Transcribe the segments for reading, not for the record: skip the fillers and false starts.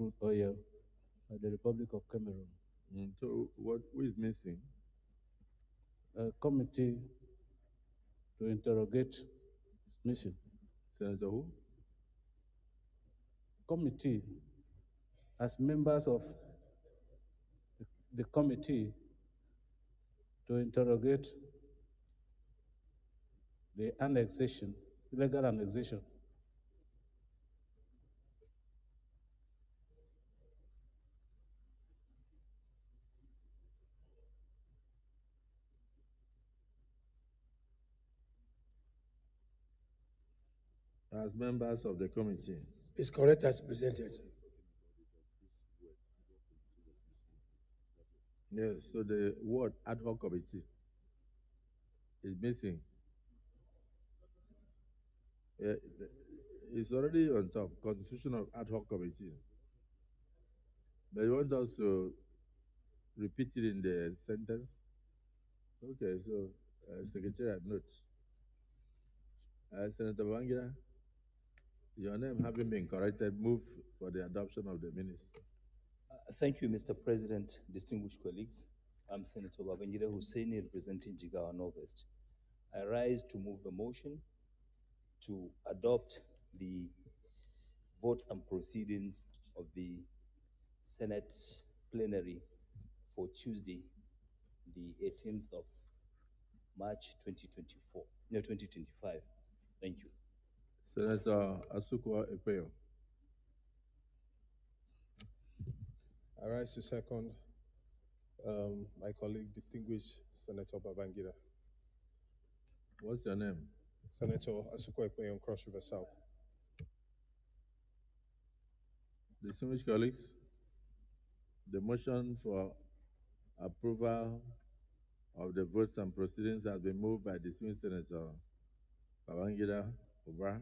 crude oil by the Republic of Cameroon. So who is missing? A committee to interrogate is missing. Senator who? Committee, as members of the committee to interrogate the annexation, illegal annexation. As members of the committee. It's correct as presented. Yes, so the word ad hoc committee is missing. It's already on top, constitution of ad hoc committee. But you want us to repeat it in the sentence? Okay, so Secretariat note. Senator Bangira, your name having been corrected, move for the adoption of the minutes. Thank you, Mr. President, distinguished colleagues. I'm Senator Babangida Husseini, representing Jigawa Northwest. I rise to move the motion to adopt the votes and proceedings of the Senate plenary for Tuesday, the 18th of March 2025. Thank you. Senator Akwa Ekpeyo. I rise to second my colleague, distinguished Senator Babangida. What's your name? Senator Akwa Ekpeyo, Cross River South. Distinguished colleagues, the motion for approval of the votes and proceedings has been moved by distinguished Senator Babangida Obra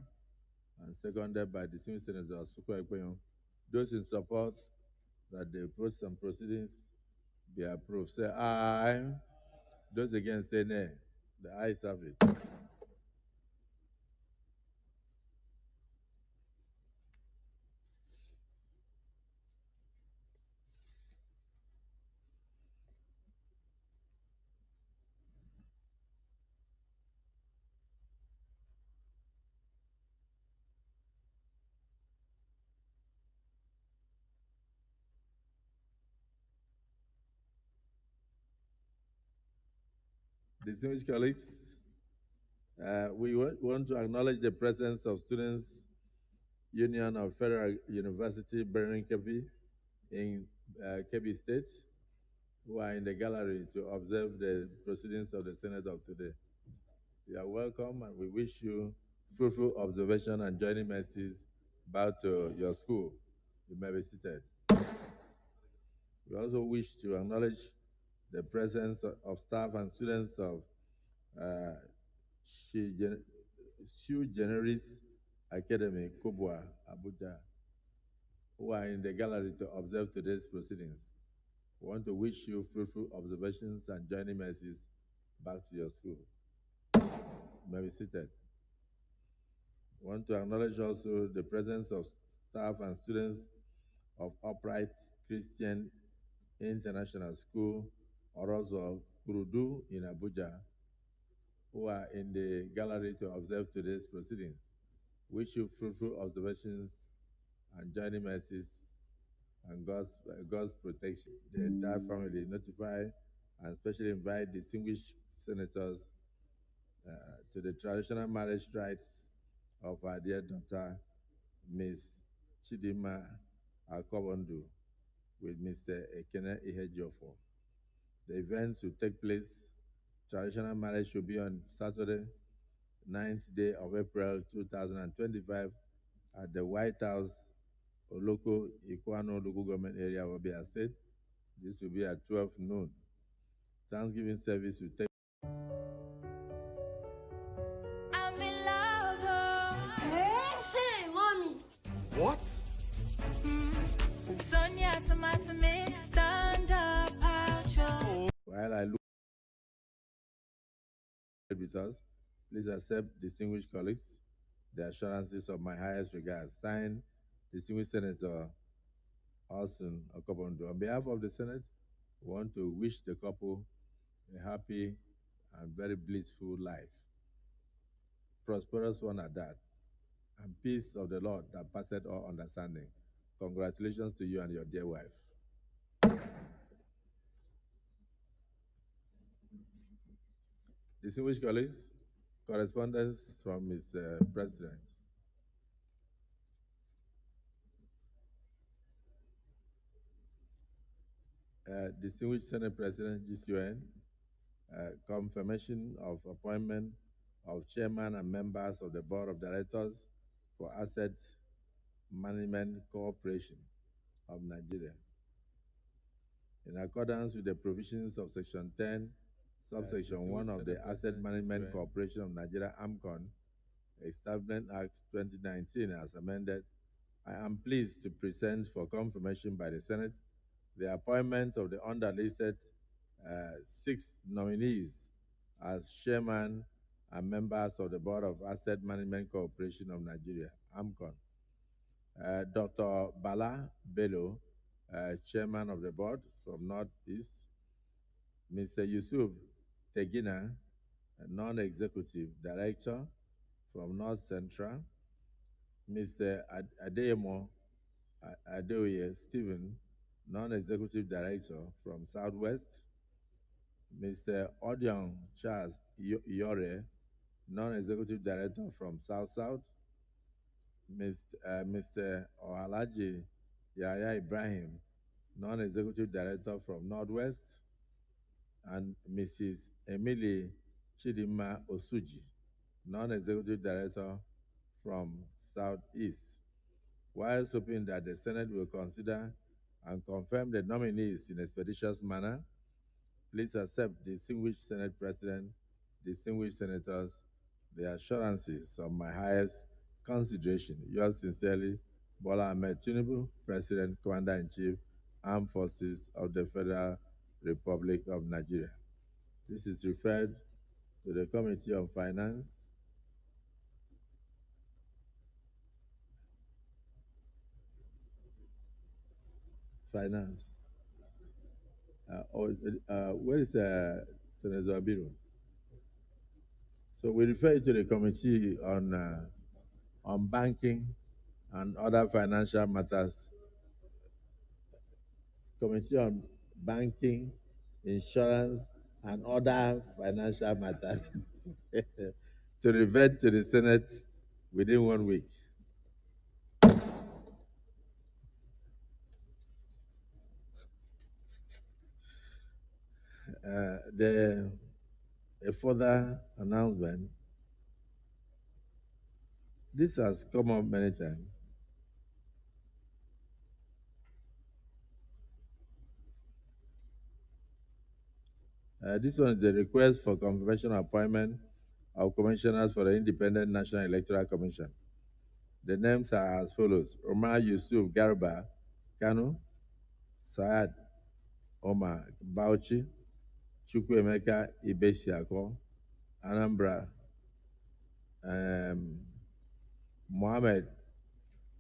and seconded by distinguished Senator Akwa Ekpeyo. Those in support that the votes and proceedings be approved, say aye. Those against say nay. The ayes have it. Distinguished colleagues, we want to acknowledge the presence of Students' Union of Federal University Benin Kebbi in Kebbi State, who are in the gallery to observe the proceedings of the Senate of today. You are welcome, and we wish you fruitful observation and joining mercies back to your school. You may be seated. We also wish to acknowledge the presence of staff and students of Sue Generis Academy, Kubwa, Abuja, who are in the gallery to observe today's proceedings. We want to wish you fruitful observations and joining mercies back to your school. You may be seated. We want to acknowledge also the presence of staff and students of Upright Christian International School, or also Kurudu in Abuja, who are in the gallery to observe today's proceedings. Wish you fruitful observations and joining mercies and God's protection. The entire family notify and especially invite distinguished senators to the traditional marriage rites of our dear daughter, Ms. Chidima Akobondu, with Mr. Ekene Ihejofo. The events will take place. Traditional marriage should be on Saturday, 9th day of April 2025 at the White House, Oloko, Ikwano local government area of Abia State. This will be at 12 noon. Thanksgiving service will take. I'm in love. Hey, mommy. What? Sonia, tomato mix, stand up, outro. While I look with us, please accept, distinguished colleagues, the assurances of my highest regards. Signed, distinguished Senator Austin Okobondo. On behalf of the Senate, we want to wish the couple a happy and very blissful life. Prosperous one at that, and peace of the Lord that passeth all understanding. Congratulations to you and your dear wife. Distinguished colleagues, correspondence from Mr. President. Distinguished Senate President, GCON, confirmation of appointment of chairman and members of the Board of Directors for Asset Management Corporation of Nigeria. In accordance with the provisions of Section 10, Subsection 1 of the Asset Management Corporation of Nigeria, AMCON, Establishment Act 2019 as amended, I am pleased to present for confirmation by the Senate the appointment of the underlisted 6 nominees as chairman and members of the Board of Asset Management Corporation of Nigeria, AMCON. Dr. Bala Bello, chairman of the board from Northeast. Mr. Yusuf Tegina, non-executive director from North Central. Mr. Adeyemo Adeoye Stephen, non-executive director from Southwest. Mr. Odion Charles Yore, non-executive director from South-South. Mr. Ohalaji Yahya Ibrahim, non-executive director from Northwest, and Mrs. Emily Chidima Osuji, non-executive director from Southeast. While hoping that the Senate will consider and confirm the nominees in a expeditious manner, please accept, distinguished Senate President, distinguished senators, the assurances of my highest consideration. Yours sincerely, Bola Ahmed Tinubu, President, Commander-in-Chief, Armed Forces of the Federal Republic of Nigeria. This is referred to the Committee on Finance, where is Senator Abiru? So we refer it to the Committee on Banking and Other Financial Matters. Committee on Banking, Insurance, and Other Financial Matters to revert to the Senate within 1 week. A further announcement. This has come up many times. This one is a request for confirmation appointment of commissioners for the Independent National Electoral Commission. The names are as follows: Omar Yusuf Garba, Kanu; Saad Omar Bauchi; Chukwuemeka Ibesiako, Anambra; Mohammed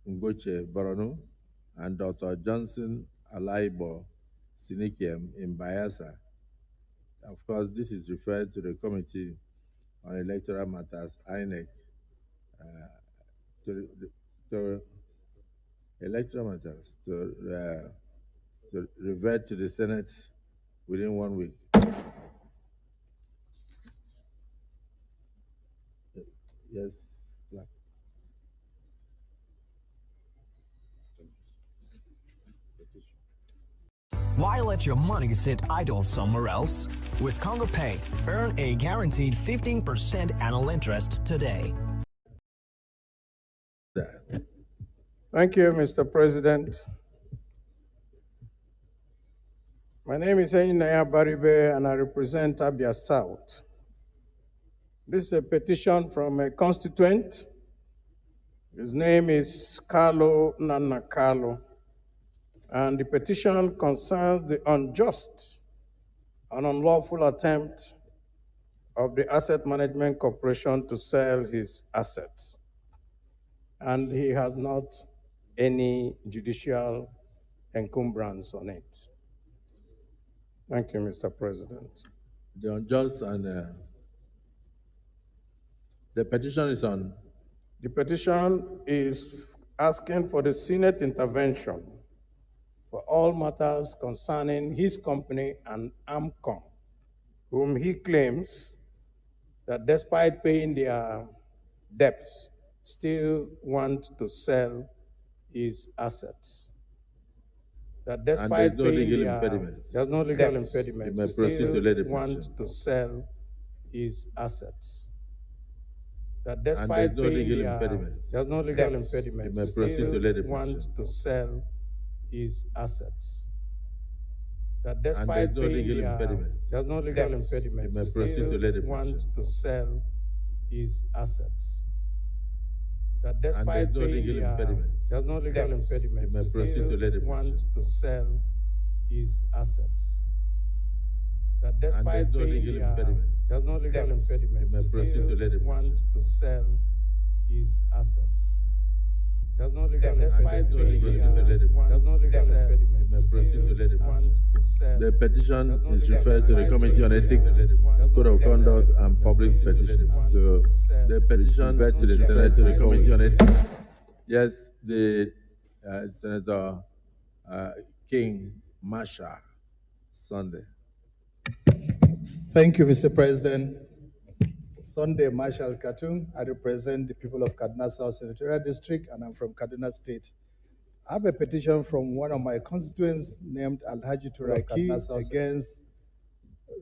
Ngoche Boronu, and Dr. Johnson Alaibo Sinikiem in Bayelsa. Of course, this is referred to the Committee on Electoral Matters, INEC, to electoral matters, to revert to the Senate within 1 week. Yes. Why let your money sit idle somewhere else? With Congo Pay, earn a guaranteed 15% annual interest today. Thank you, Mr. President. My name is Enyinnaya Baribe, and I represent Abia South. This is a petition from a constituent. His name is Carlo Nanakalo, and the petition concerns the unjust and unlawful attempt of the Asset Management Corporation to sell his assets. And he has not any judicial encumbrance on it. Thank you, Mr. President. The unjust and the petition is on. The petition is asking for the Senate intervention for all matters concerning his company and AMCOM, whom he claims that despite paying their debts, still want to sell his assets. That despite and there's no paying legal their impediment. there's no legal Debts. impediment, You may proceed to still lay the want petition. to sell his assets. That And despite there's no paying legal their impediment. there's no legal Debts. impediment, You may proceed to lay the still want petition. to sell his assets. That And despite there's no paying legal their impediment. there's no legal Debts. impediment, You may proceed to still lay the want petition. to sell his assets. That And despite there's no paying legal their impediment. there's no legal Debts. impediment, You may proceed to lay the still want petition. to sell his assets. That And despite there's no paying legal their impediment. there's no legal Debts. impediment, You may proceed to lay the still want petition. to sell his assets. There's no legal And despite there's no paying legal their impediment. there's no legal Debts. impediment, You may proceed to lay the still want petition. to sell. The petition There's no is legal referred to the despite Committee on paying Ethics, their Code of there's no Conduct, legal and Public still Petitions. want So to sell. the petition referred to the Senate, to the Committee on Ethics. Yes, the Senator King Masha Sunday. Thank you, Mr. President. Sunday Marshall Katun. I represent the people of Kaduna South Senatorial District, and I'm from Kaduna State. I have a petition from one of my constituents named Alhaji Turaki against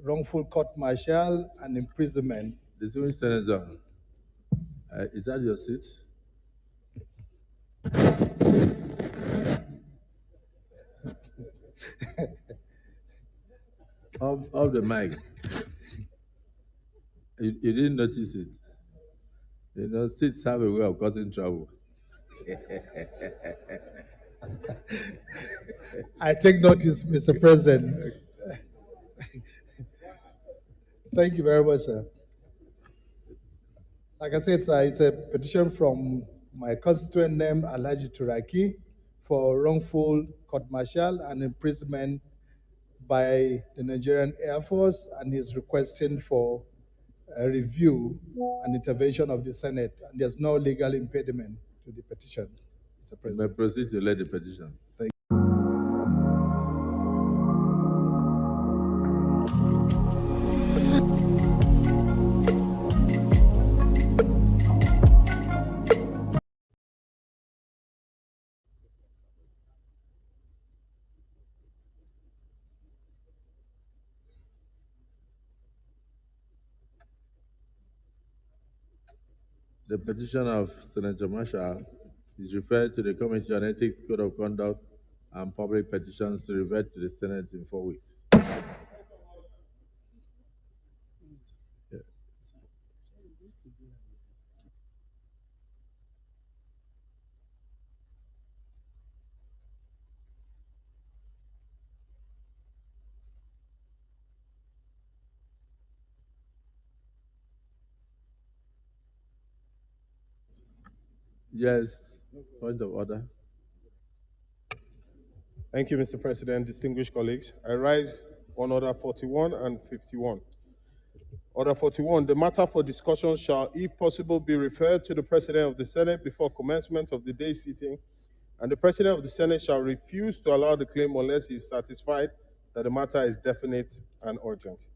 wrongful court-martial and imprisonment. Distinguished Senator, is that your seat? Off the mic. You didn't notice it. You know, seats have a way of causing trouble. I take notice, Mr. President. Thank you very much, sir. Like I said, sir, it's a petition from my constituent named Alhaji Turaki for wrongful court-martial and imprisonment by the Nigerian Air Force, and he's requesting for a review and intervention of the Senate, and there's no legal impediment to the petition, Mr. You may President. proceed to lay the petition. Thank The petition of Senator Marshall is referred to the Committee on Ethics, Code of Conduct, and Public Petitions to revert to the Senate in 4 weeks. Yeah. Yes, point of order. Thank you, Mr. President, distinguished colleagues. I rise on Order 41 and 51. Order 41, the matter for discussion shall, if possible, be referred to the President of the Senate before commencement of the day's sitting, and the President of the Senate shall refuse to allow the claim unless he is satisfied that the matter is definite and urgent.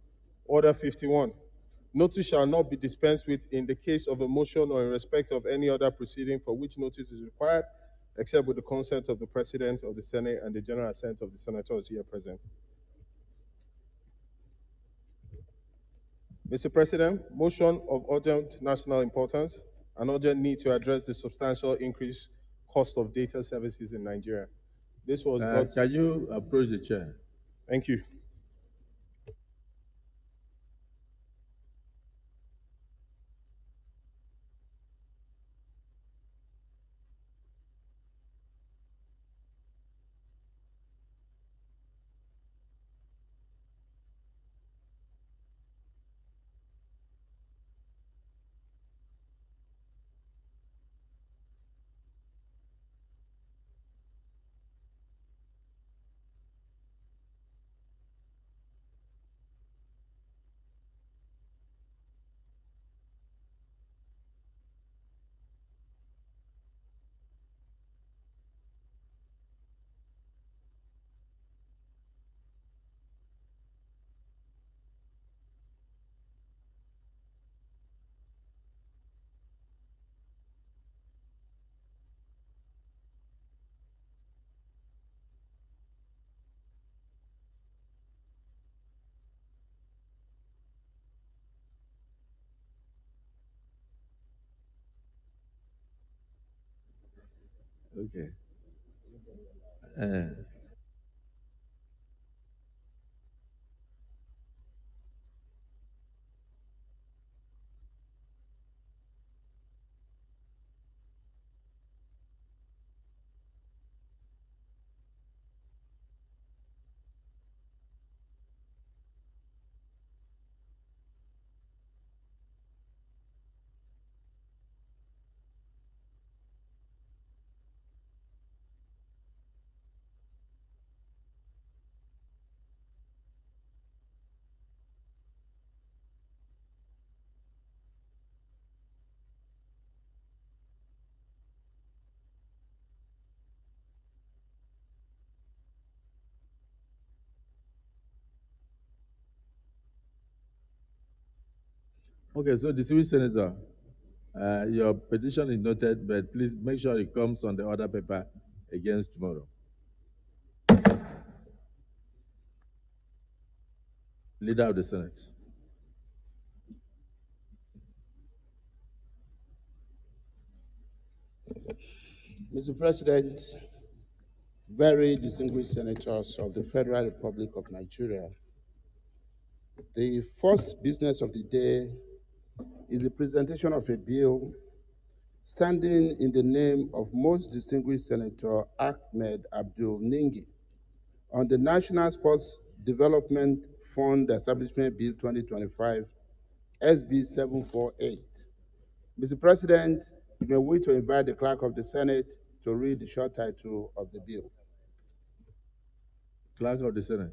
Order 51, notice shall not be dispensed with in the case of a motion or in respect of any other proceeding for which notice is required, except with the consent of the President of the Senate and the general assent of the senators here present. Mr. President, motion of urgent national importance and urgent need to address the substantial increased cost of data services in Nigeria. This was brought. Can you approach the chair? Thank you. Okay. Okay, so distinguished senator, your petition is noted, but please make sure it comes on the order paper against tomorrow. Leader of the Senate. Mr. President, very distinguished senators of the Federal Republic of Nigeria, the first business of the day is the presentation of a bill standing in the name of most distinguished Senator Ahmed Abdul Ningi on the National Sports Development Fund Establishment Bill 2025, SB 748. Mr. President, you may wish to invite the Clerk of the Senate to read the short title of the bill. Clerk of the Senate.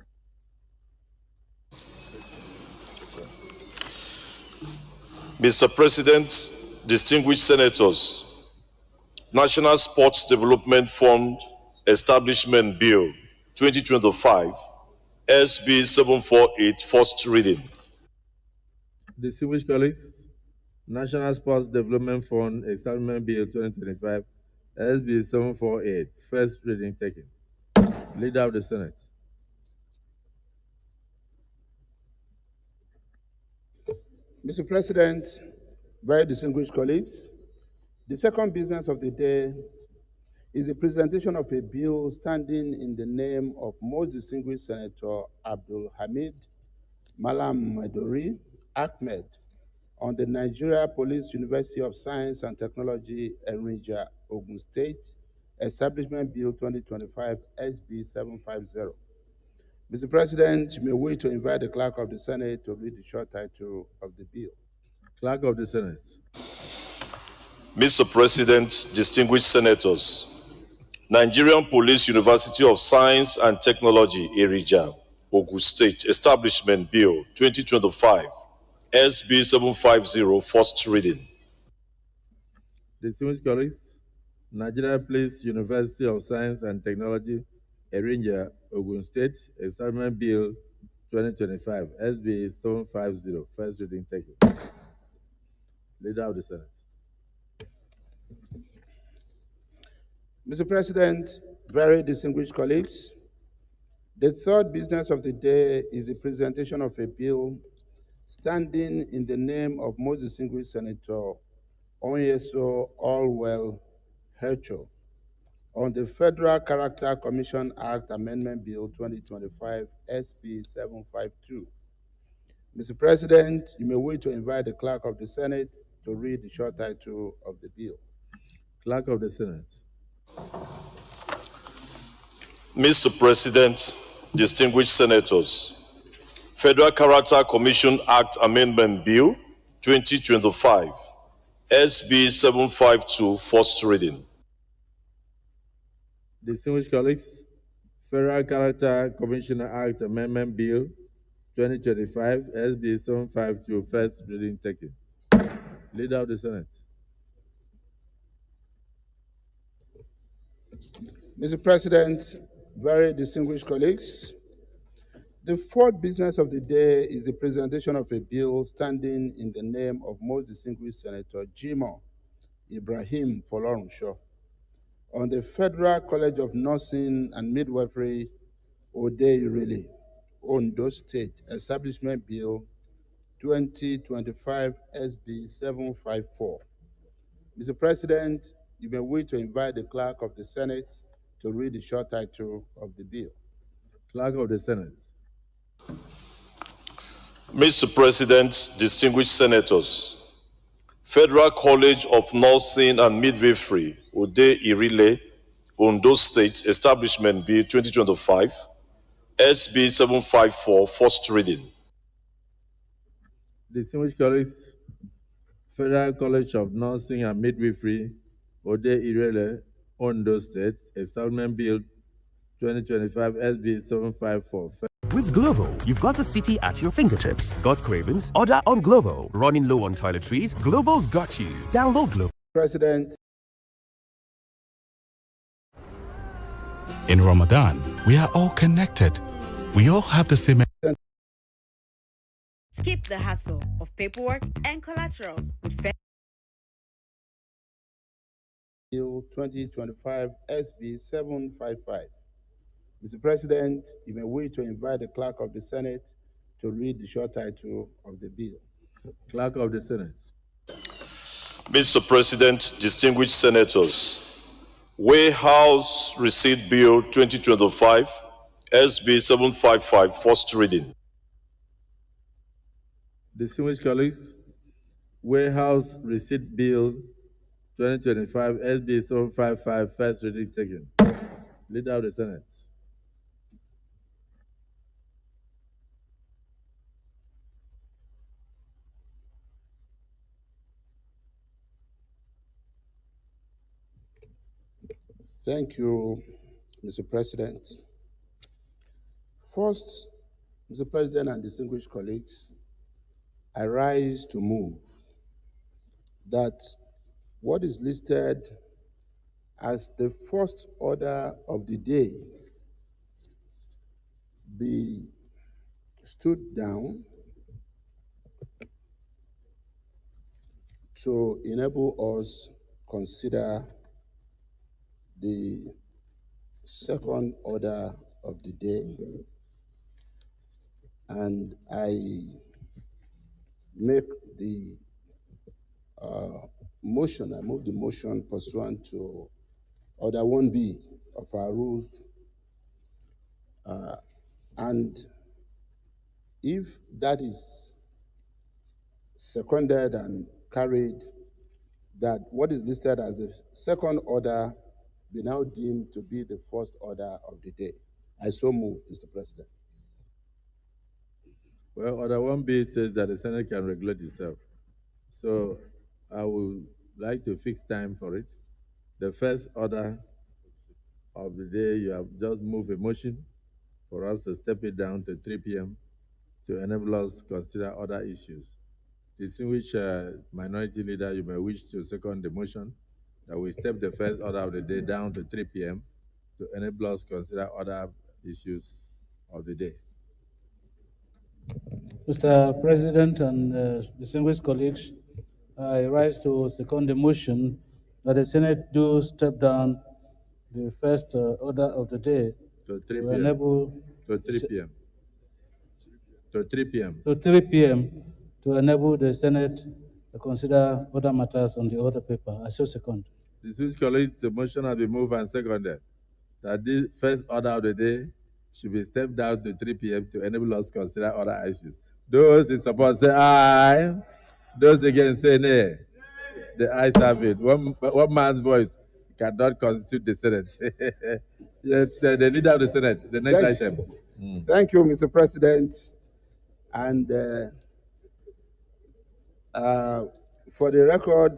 Mr. President, distinguished senators, National Sports Development Fund Establishment Bill 2025, SB 748, first reading. Distinguished colleagues, National Sports Development Fund Establishment Bill 2025, SB 748, first reading taken. Leader of the Senate. Mr. President, very distinguished colleagues, the second business of the day is the presentation of a bill standing in the name of most distinguished Senator Abdul Hamid Malam Madori Ahmed on the Nigeria Police University of Science and Technology, Erinja, Ogun State, Establishment Bill 2025, SB 750. Mr. President, you may wait to invite the Clerk of the Senate to read the short title of the bill. Clerk of the Senate. Mr. President, distinguished senators, Nigerian Police University of Science and Technology, Erija, Ogun State, Establishment Bill 2025, SB 750, first reading. Distinguished colleagues, Nigerian Police University of Science and Technology, Erinja, Ogun State, Establishment Bill 2025, SB 750, first reading taken. Leader of the Senate. Mr. President, very distinguished colleagues, the third business of the day is the presentation of a bill standing in the name of most distinguished Senator Onyeso Allwell Hercho on the Federal Character Commission Act Amendment Bill 2025, SB 752. Mr. President, you may wait to invite the Clerk of the Senate to read the short title of the bill. Clerk of the Senate. Mr. President, distinguished senators, Federal Character Commission Act Amendment Bill 2025, SB 752, first reading. Distinguished colleagues, Federal Character Commission Act Amendment Bill 2025, SB 752, first reading taken. Leader of the Senate. Mr. President, very distinguished colleagues, the fourth business of the day is the presentation of a bill standing in the name of most distinguished Senator Jimo Ibrahim Folorunsho on the Federal College of Nursing and Midwifery, Ode-Irele, Ondo State, Establishment Bill 2025, SB 754. Mr. President, you may wish to invite the clerk of the Senate to read the short title of the bill. Clerk of the Senate. Mr. President, distinguished senators, Federal College of Nursing and Midwifery, Ode Irile, Ondo State, Establishment Bill 2025, SB 754, first reading. Distinguished colleagues, Federal College of Nursing and Midwifery, Ode Irile, Ondo State, Establishment Bill 2025, SB 754. With Glovo, you've got the city at your fingertips. Got cravings? Order on Glovo. Running low on toiletries? Glovo's got you. Download Glovo. President. In Ramadan, we are all connected. We all have the same. Skip the hassle of paperwork and collaterals with Bill 2025 SB 755. Mr. President, you may wish to invite the clerk of the Senate to read the short title of the bill. Clerk of the Senate. Mr. President, distinguished senators, Warehouse Receipt Bill 2025, SB 755, first reading. Distinguished colleagues, Warehouse Receipt Bill 2025, SB 755, first reading taken. Leader of the Senate. Thank you, Mr. President. First, Mr. President and distinguished colleagues, I rise to move that what is listed as the first order of the day be stood down to enable us consider the second order of the day, and I make the motion, I move the motion pursuant to Order 1B of our rules, and if that is seconded and carried, that what is listed as the second order be now deemed to be the first order of the day. I so move, Mr. President. Well, Order 1B says that the Senate can regulate itself. So I would like to fix time for it. The first order of the day, you have just moved a motion for us to step it down to 3 p.m. to enable us to consider other issues. Distinguished Minority Leader, you may wish to second the motion that we step the first order of the day down to 3 p.m. to enable us to consider other issues of the day. Mr. President and distinguished colleagues, I rise to second the motion that the Senate do step down the first order of the day to 3 to p.m. enable to 3 p.m. to 3 p.m. to 3 p.m. to enable the Senate to consider other matters on the other paper. I so second. Distinguished colleagues, the motion has been moved and seconded that the first order of the day should be stepped down to 3 p.m. to enable us to consider other issues. Those in support say aye. Those against say nay. The ayes have it. One man's voice cannot constitute the Senate. Yes, the leader of the Senate. The next item. Thank you, Mr. President. And for the record,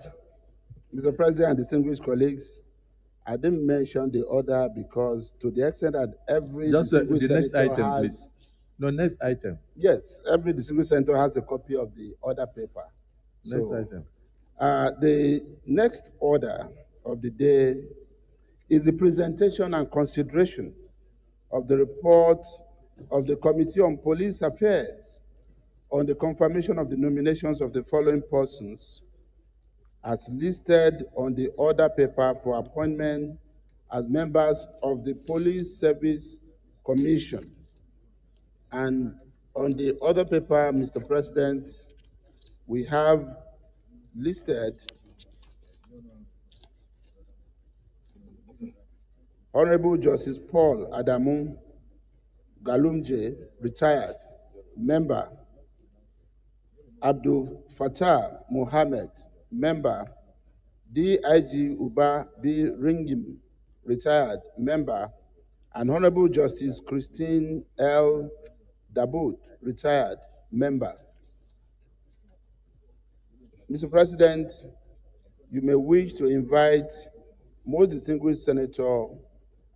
Mr. President and distinguished colleagues, I didn't mention the order because to the extent that every distinguished the next senator item, has, please. No, next item. Yes, every distinguished senator has a copy of the order paper. Next item. The next order of the day is the presentation and consideration of the report of the Committee on Police Affairs on the confirmation of the nominations of the following persons as listed on the order paper for appointment as members of the Police Service Commission. And on the other paper, Mr. President, we have listed Honorable Justice Paul Adamu Galumje, retired, member. Abdul Fattah Mohammed, member. DIG Uba B. Ringim, retired, member. And Honorable Justice Christine L. Dabut, retired, member. Mr. President, you may wish to invite most distinguished Senator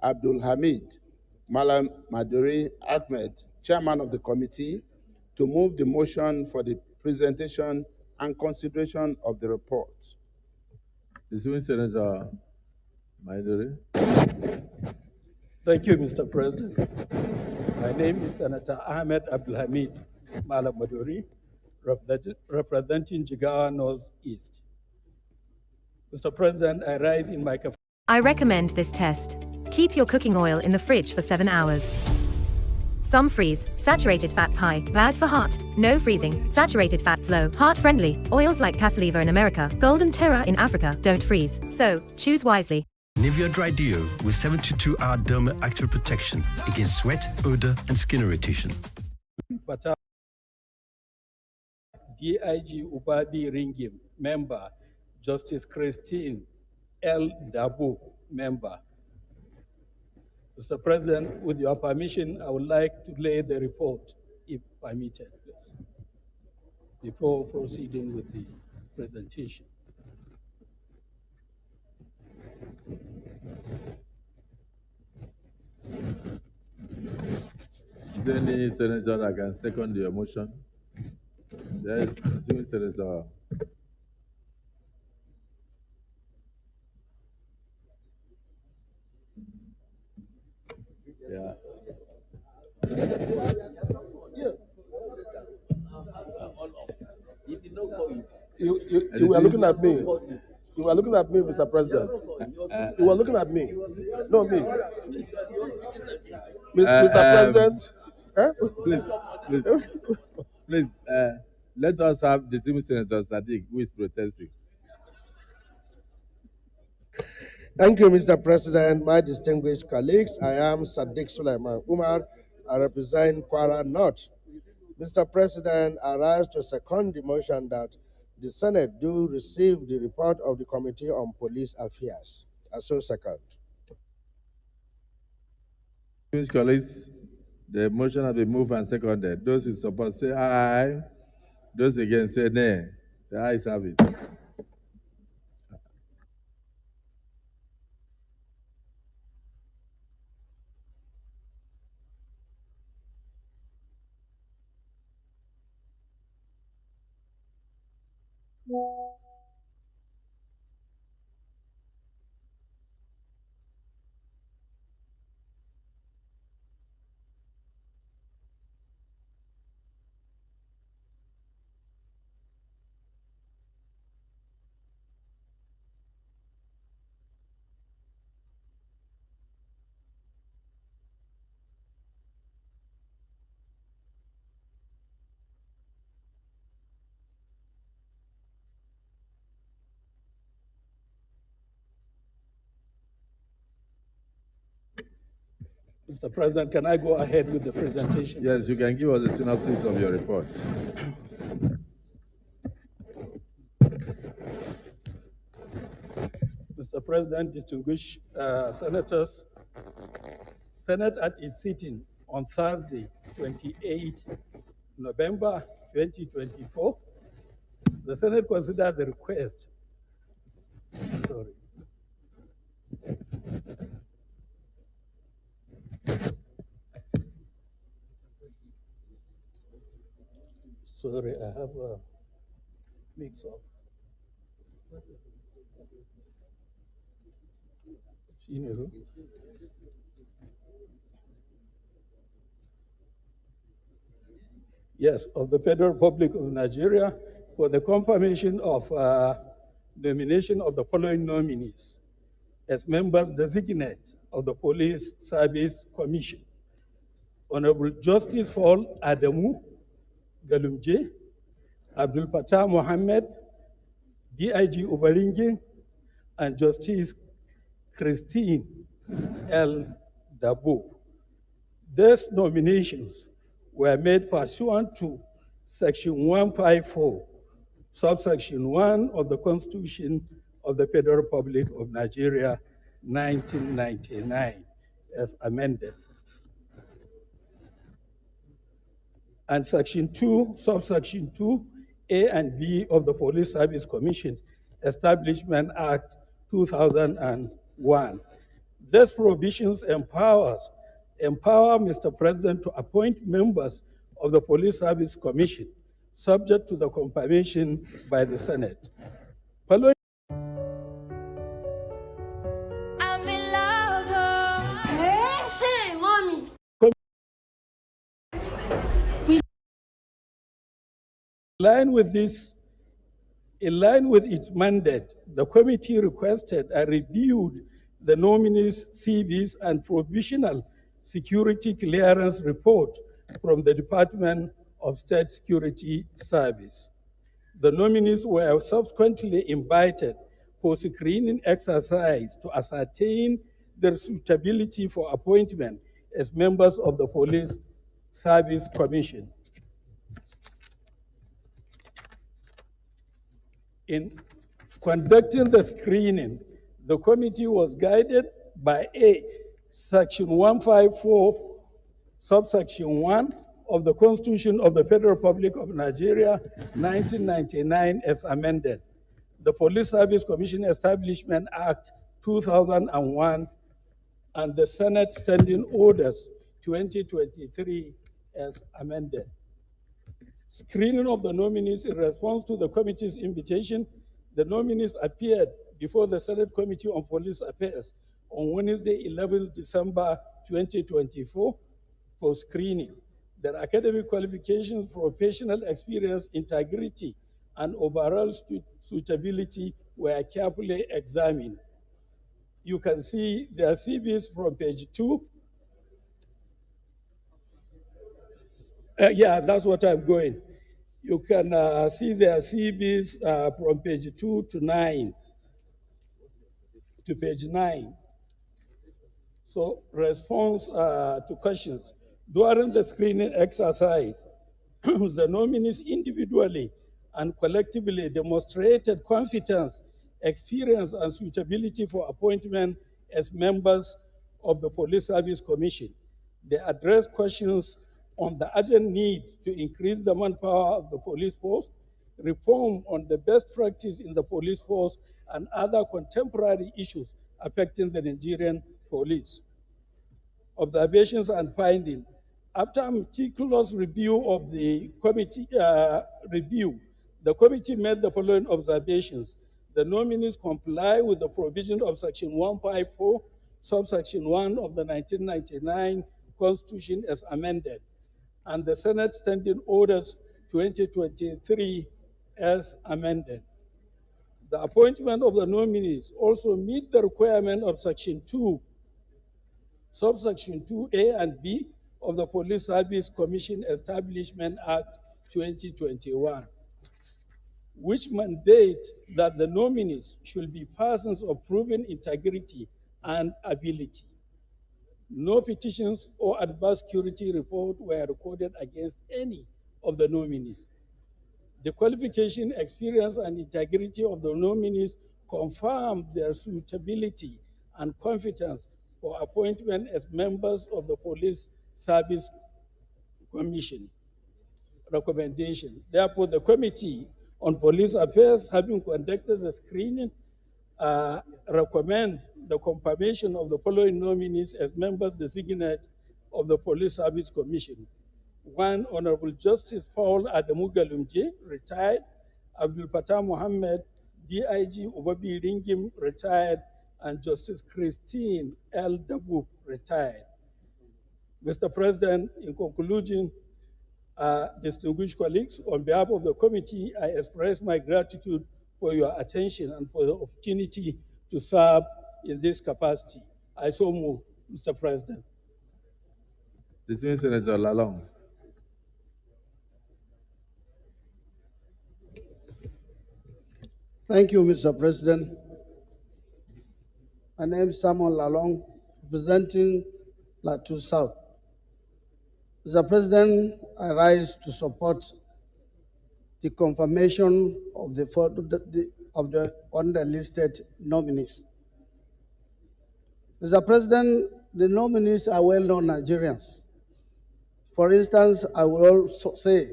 Abdul Hamid Malam Maduri Ahmed, chairman of the committee, to move the motion for the presentation and consideration of the report. Distinguished Senator Maduri. Thank you, Mr. President. My name is Senator Ahmed Abdulhamid Malam Maduri, representing Jigawa Northeast. Mr. President, I rise in my capacity. I recommend this test. Keep your cooking oil in the fridge for 7 hours. Some freeze, saturated fats high, bad for heart. No freezing, saturated fats low, heart friendly. Oils like Casaliva in America, Golden Terra in Africa don't freeze. So, choose wisely. Nivea Dry Deo with 72-hour dermal active protection against sweat, odor, and skin irritation. DIG Ubabi Ringim, member. Justice Christine L. Dabu, member. Mr. President, with your permission, I would like to lay the report, if permitted, please, before proceeding with the presentation. Is there any senator that can second your motion? Yes, Senator. Yeah. You were looking at me. You were looking at me, Mr. President. You were looking at me. No, me. Mr. President. Please, let us have the distinguished Senator Sadiq, who is protesting. Thank you, Mr. President. My distinguished colleagues, I am Sadiq Sulaiman Umar. I represent Kwara North. Mr. President, I rise to second the motion that the Senate do receive the report of the Committee on Police Affairs. I so second. Colleagues, the motion has been moved and seconded. Those in support say aye. Those against say nay. The ayes have it. Mr. President, can I go ahead with the presentation? Yes, you can give us a synopsis of your report. Mr. President, distinguished senators, Senate at its sitting on Thursday, 28 November 2024, the Senate considered the request. Sorry, I have a mix-up. Yes, of the Federal Republic of Nigeria for the confirmation of nomination of the following nominees as members designate of the Police Service Commission. Honorable Justice Paul Adamu Galumje, Abdul Fattah Mohammed, DIG Ubaringi, and Justice Christine L. Dabou. These nominations were made pursuant to Section 154, subsection 1 of the Constitution of the Federal Republic of Nigeria, 1999, as amended. And Section 2, subsection 2, A and B of the Police Service Commission Establishment Act 2001. These provisions empower Mr. President to appoint members of the Police Service Commission, subject to the confirmation by the Senate. Following I'm in love. Hey, mommy. In line with its mandate, the committee requested and reviewed the nominees' CVs and provisional security clearance report from the Department of State Security Service. The nominees were subsequently invited for screening exercise to ascertain their suitability for appointment as members of the Police Service Commission. In conducting the screening, the committee was guided by Section 154, subsection 1 of the Constitution of the Federal Republic of Nigeria, 1999, as amended, the Police Service Commission Establishment Act 2001, and the Senate Standing Orders 2023, as amended. Screening of the nominees in response to the committee's invitation, the nominees appeared before the Senate Committee on Police Affairs on Wednesday, 11th December 2024 for screening. Their academic qualifications, professional experience, integrity, and overall suitability were carefully examined. You can see their CVs from page 2. Yeah, that's what I'm going. You can see their CVs from page 2 to 9, to page 9. So, response to questions. During the screening exercise, the nominees individually and collectively demonstrated competence, experience, and suitability for appointment as members of the Police Service Commission. They addressed questions on the urgent need to increase the manpower of the police force, reform on the best practice in the police force, and other contemporary issues affecting the Nigerian police. Observations and findings. After a meticulous review of the committee the committee made the following observations. The nominees comply with the provision of Section 154, subsection 1 of the 1999 Constitution as amended, and the Senate Standing Orders 2023 as amended. The appointment of the nominees also meet the requirement of Section 2, subsection 2A and B of the Police Service Commission Establishment Act 2021, which mandate that the nominees should be persons of proven integrity and ability. No petitions or adverse security report were recorded against any of the nominees. The qualification, experience, and integrity of the nominees confirm their suitability and competence for appointment as members of the Police Service Commission. Recommendation. Therefore, the Committee on Police Affairs, having conducted the screening, recommend the confirmation of the following nominees as members designate of the Police Service Commission. 1, Honorable Justice Paul Adamu Galumje, retired. Abdul Fattah Mohammed, DIG Ubabi Ringim, retired. And Justice Christine L. Dabou, retired. Mr. President, in conclusion, distinguished colleagues, on behalf of the committee, I express my gratitude for your attention and for the opportunity to serve in this capacity. I so move, Mr. President. Distinguished Senator Lalong. Thank you, Mr. President. My name is Samuel Lalong. representing Plateau South. Mr. President, I rise to support the confirmation of the underlisted nominees. Mr. President, the nominees are well-known Nigerians. For instance, I will also say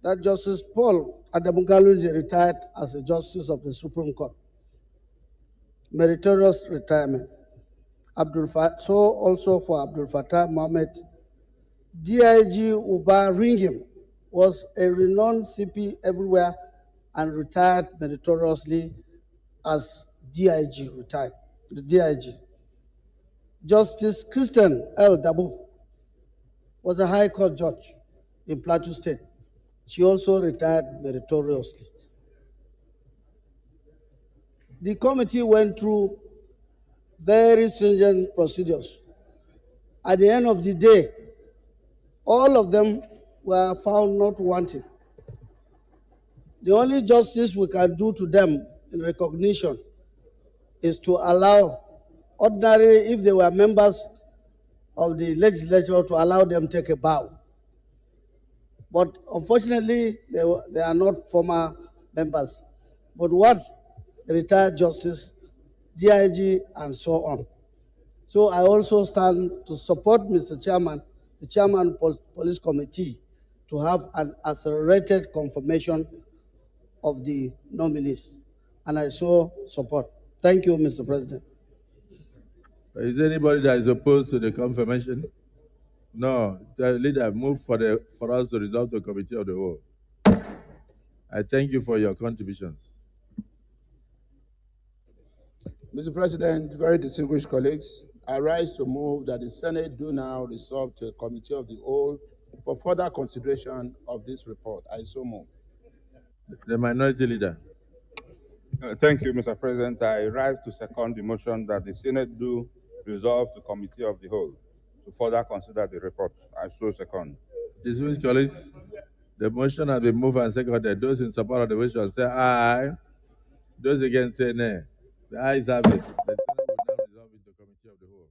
that Justice Paul Adamugalunji retired as a Justice of the Supreme Court. Meritorious retirement. So also for Abdul Fattah Mohammed, DIG Uba Ringim was a renowned CP everywhere and retired meritoriously as DIG retired. The DIG. Justice Christian L. Dabu was a High Court judge in Plateau State. She also retired meritoriously. The committee went through very stringent procedures. At the end of the day, all of them were found not wanting. The only justice we can do to them in recognition is to allow, ordinarily, if they were members of the legislature, to allow them take a bow. But unfortunately, they are not former members. But what? Retired justice, DIG, and so on. So I also stand to support Mr. Chairman, the Chairman of Police Committee, to have an accelerated confirmation of the nominees. And I so support. Thank you, Mr. President. Is there anybody that is opposed to the confirmation? No. The leader, move for us to resolve the committee of the whole. I thank you for your contributions. Mr. President, very distinguished colleagues, I rise to move that the Senate do now resolve to a committee of the whole for further consideration of this report. I so move. The minority leader. Thank you, Mr. President. I rise to second the motion that the Senate do resolve to committee of the whole to further consider the report. I so second. Distinguished colleagues, the motion has been moved and seconded. Those in support of the motion say aye. Those against say nay. The ayes have it. The Senate will now resolve into committee of the whole.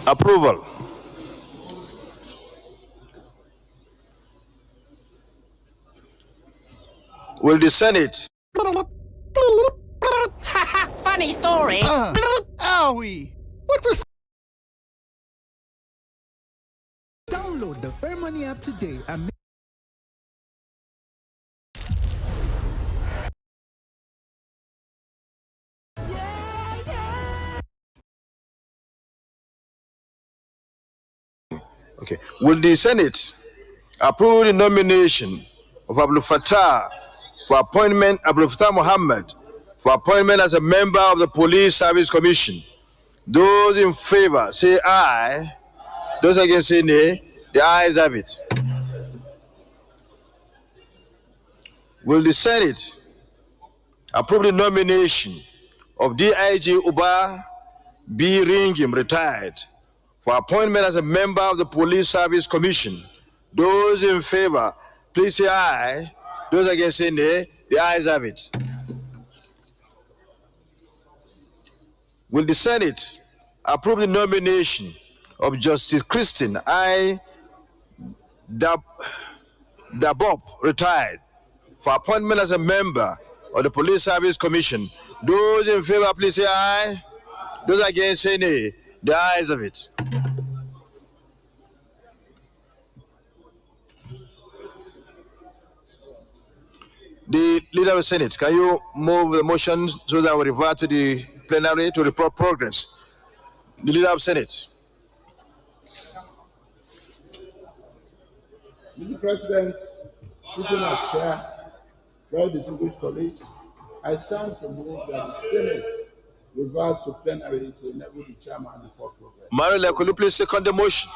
Approval. Will the Senate? Funny story. Owie. What was? Download the Fair Money app today and Okay. Will the Senate approve the nomination of Abdul Fattah for appointment, Abdul Fattah Mohammed, for appointment as a member of the Police Service Commission? Those in favor say aye. Those against say nay. The ayes have it. Will the Senate approve the nomination of DIG Uba B. Ringim, retired, for appointment as a member of the Police Service Commission? Those in favor, please say aye. Those against say nay. The ayes have it. Will the Senate approve the nomination of Justice Christine I. Dabob, retired, for appointment as a member of the Police Service Commission. Those in favor, please say aye. Those against, say nay. The ayes of it. The Leader of the Senate, can you move the motion so that we revert to the plenary to report progress? The Leader of the Senate. Mr. President, sitting as chair, very distinguished colleagues, I stand to move that the Senate revert to plenary to enable the chairman report progress. Manuel, could you please second the motion?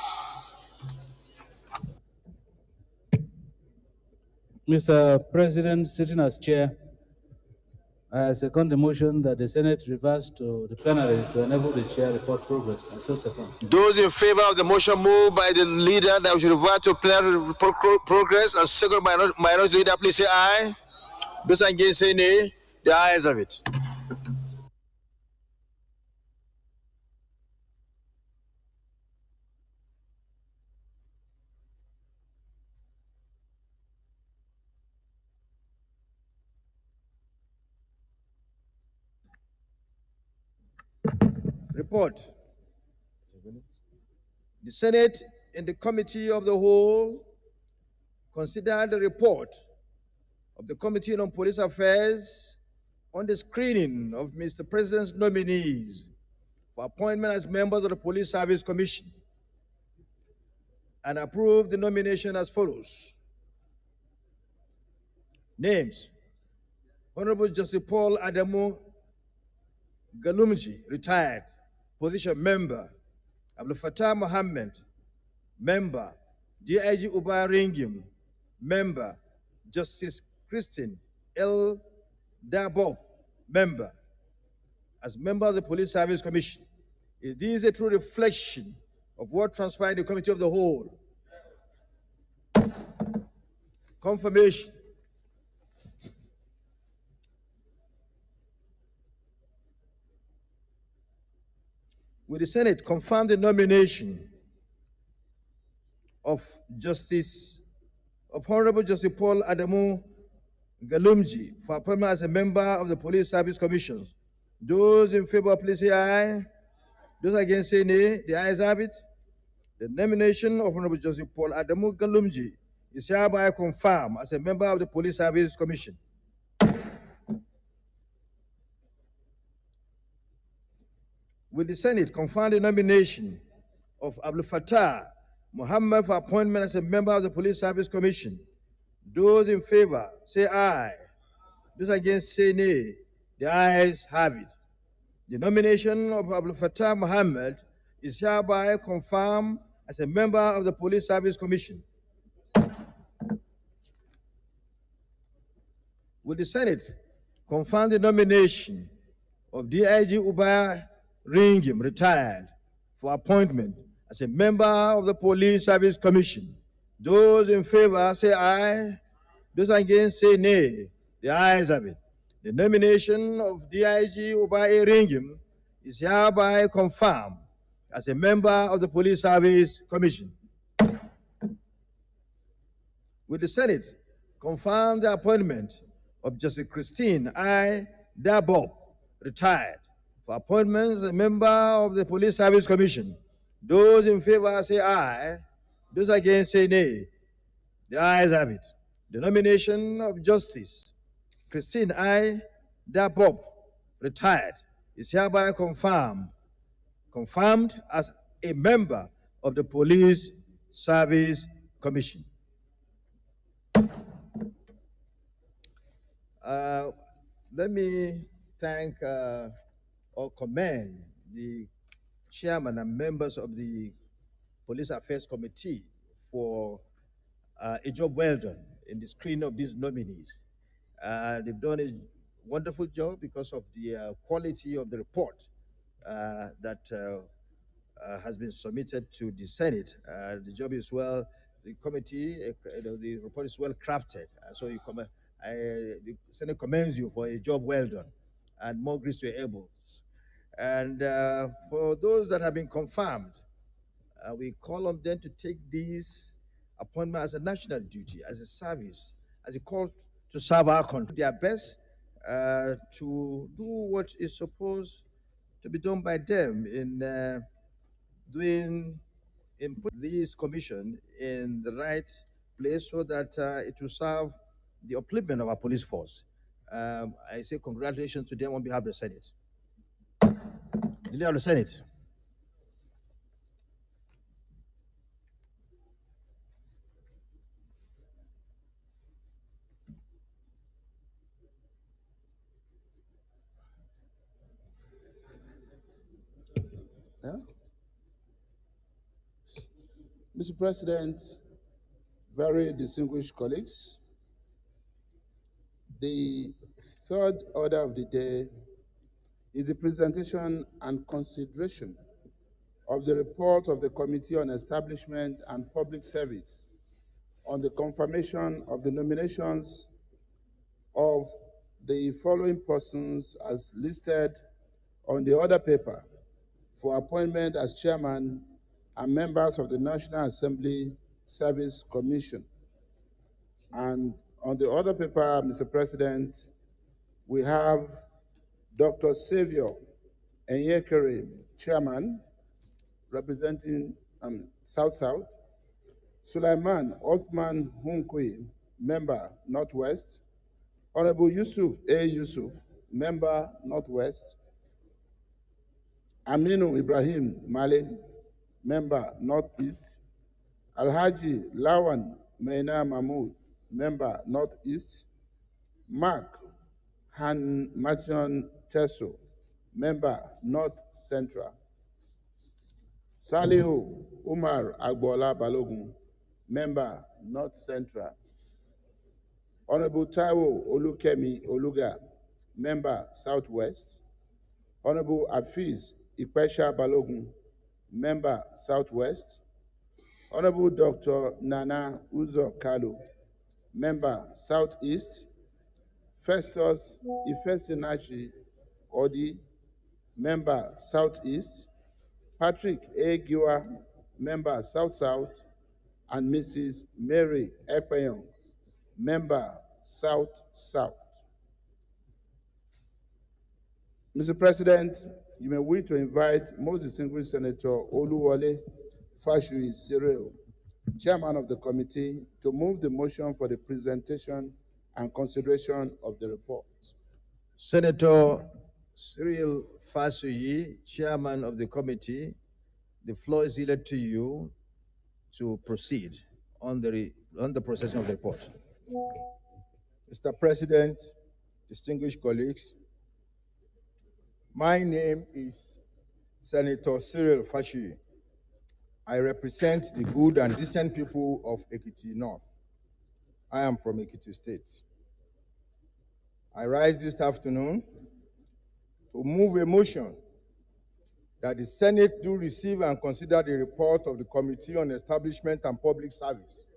Mr. President, sitting as chair, I second the motion that the Senate reverse to the plenary to enable the chair report progress. I so second. Those in favor of the motion moved by the leader that we should revert to plenary report progress, and second by minority leader, please say aye. Those against, say nay. The ayes of it. Report. The Senate in the Committee of the Whole considered the report of the Committee on Police Affairs on the screening of Mr. President's nominees for appointment as members of the Police Service Commission and approved the nomination as follows. Names: Honorable Justice Paul Adamu Galumji, retired, position member. Abdul Fattah Mohammed, member. DIG Uba Ringim, member. Justice Christine L. Dabob, member. As member of the Police Service Commission, is this a true reflection of what transpired in the Committee of the Whole? Confirmation. Will the Senate confirm the nomination of Honorable Justice Paul Adamu Galumji for appointment as a member of the Police Service Commission? Those in favor, please say aye. Those against, say nay. The ayes have it. The nomination of Honorable Justice Paul Adamu Galumji is hereby confirmed as a member of the Police Service Commission. Will the Senate confirm the nomination of Abdul Fattah Mohammed for appointment as a member of the Police Service Commission? Those in favor, say aye. Those against, say nay. The ayes have it. The nomination of Abdul Fattah Mohammed is hereby confirmed as a member of the Police Service Commission. Will the Senate confirm the nomination of DIG Uba Ringim, retired, for appointment as a member of the Police Service Commission? Those in favor, say aye. Those against, say nay. The ayes have it. The nomination of DIG Uba Ringim is hereby confirmed as a member of the Police Service Commission. Will the Senate confirm the appointment of Justice Christine I. Dabob, retired, for appointment as a member of the Police Service Commission? Those in favor, say aye. Those against, say nay. The ayes have it. The nomination of Justice Christine I. Dabob, retired, is hereby confirmed as a member of the Police Service Commission. Let me thank or commend the chairman and members of the Police Affairs Committee for a job well done in the screening of these nominees. They've done a wonderful job because of the quality of the report that has been submitted to the Senate. The job is well, the committee, the report is well crafted. So the Senate commends you for a job well done, and more grace to your able. And for those that have been confirmed, we call on them to take these appointments as a national duty, as a service, as a call to serve our country. Their best to do what is supposed to be done by them in putting this commission in the right place so that it will serve the upliftment of our police force. I say congratulations to them on behalf of the Senate. The leader of the Senate. Yeah? Mr. President, very distinguished colleagues, the third order of the day is the presentation and consideration of the report of the Committee on Establishment and Public Service on the confirmation of the nominations of the following persons as listed on the order paper for appointment as chairman and members of the National Assembly Service Commission. And on the order paper, Mr. President, we have Dr. Savior Enyekere, chairman, representing South-South, Sulaiman Othman Hunkwe, member, Northwest, Honorable Yusuf A. Yusuf, member, Northwest, Aminu Ibrahim Male, member, Northeast, Alhaji Lawan Meina Mahmood, member, Northeast, Mark Han Machon Teso, member, North Central, Salihu Umar Agbola Balogun, member, North Central, Honorable Taiwo Olukemi Oluga, member, Southwest, Honorable Afiz Ipesha Balogun, member, Southwest, Honorable Dr. Nana Uzo Kalu, member, Southeast, Festus Ifesinachi Odi, member, Southeast, Patrick A. Giwa, member, South-South, and Mrs. Mary Ekpeyong, member, South-South. Mr. President, you may wish to invite most distinguished Senator Oluwole Fashui Cyril, chairman of the committee, to move the motion for the presentation and consideration of the report. Senator Cyril Fasui, chairman of the committee, the floor is yielded to you to proceed on the processing of the report. Mr. President, distinguished colleagues, my name is Senator Cyril Fashi. I represent the good and decent people of Ekiti North. I am from Ekiti State. I rise this afternoon to move a motion that the Senate do receive and consider the report of the Committee on Establishment and Public Service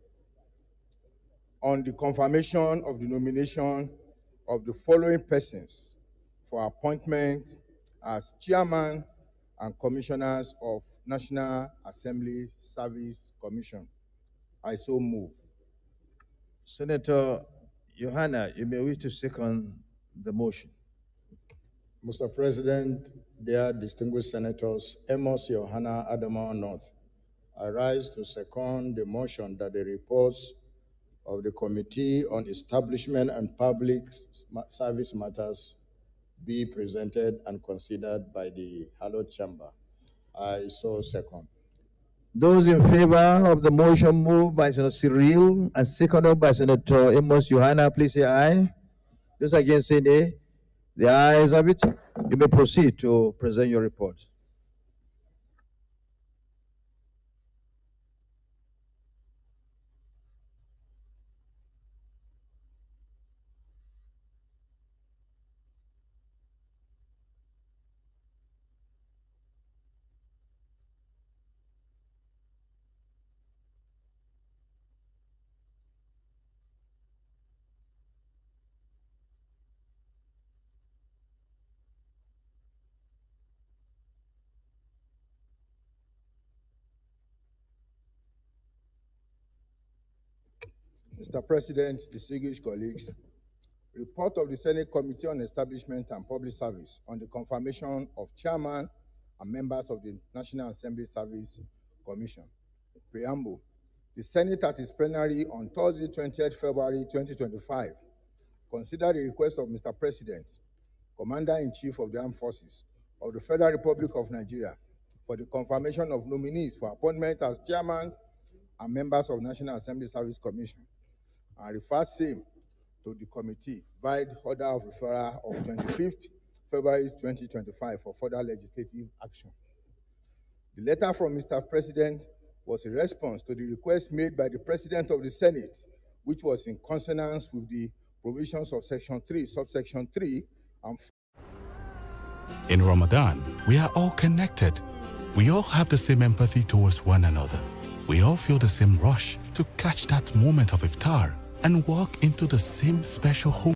on the confirmation of the nomination of the following persons for appointment as chairman and commissioners of National Assembly Service Commission. I so move. Senator Johanna, you may wish to second the motion. Mr. President, dear distinguished senators, Amos Johanna Adama North, I rise to second the motion that the reports of the Committee on Establishment and Public Service Matters be presented and considered by the hallowed chamber. I so second. Those in favor of the motion moved by Senator Cyril and seconded by Senator Amos Johanna, please say aye. Those against say nay. The ayes have it. You may proceed to present your report. Mr. President, distinguished colleagues, Report of the Senate Committee on Establishment and Public Service on the confirmation of chairman and members of the National Assembly Service Commission. Preamble. The Senate at its plenary on Thursday, 20th February 2025, considered the request of Mr. President, Commander-in-Chief of the Armed Forces of the Federal Republic of Nigeria, for the confirmation of nominees for appointment as chairman and members of National Assembly Service Commission, and refers same to the committee via order of referral of 25th February 2025 for further legislative action. The letter from Mr. President was a response to the request made by the President of the Senate, which was in consonance with the provisions of Section 3, subsection 3 and 4. In Ramadan, we are all connected. We all have the same empathy towards one another. We all feel the same rush to catch that moment of iftar and walk into the same special home.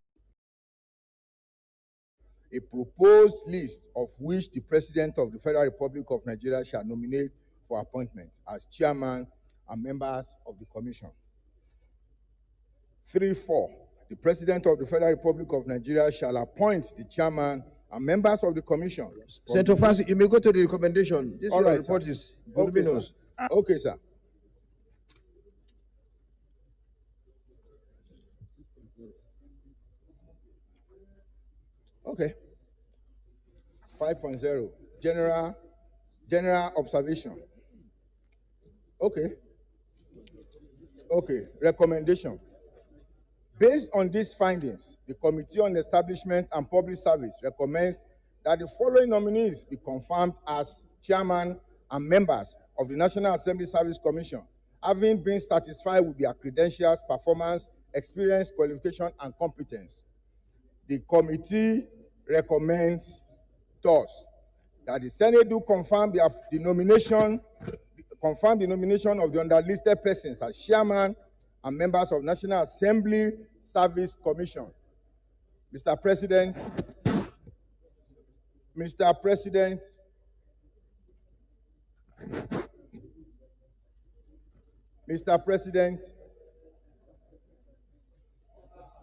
A proposed list of which the President of the Federal Republic of Nigeria shall nominate for appointment as chairman and members of the commission. 3.4. The President of the Federal Republic of Nigeria shall appoint the chairman and members of the commission. Senator Fancy, you may go to the recommendation. This All right, report sir. is Okay, voluminous. sir. Okay, sir. Okay. 5.0, general observation. Okay. Okay, recommendation. Based on these findings, the Committee on Establishment and Public Service recommends that the following nominees be confirmed as chairman and members of the National Assembly Service Commission, having been satisfied with their credentials, performance, experience, qualification, and competence. The committee recommends thus that the Senate do confirm the nomination of the underlisted persons as chairman and members of National Assembly Service Commission. Mr. President, Mr. President, Mr. President,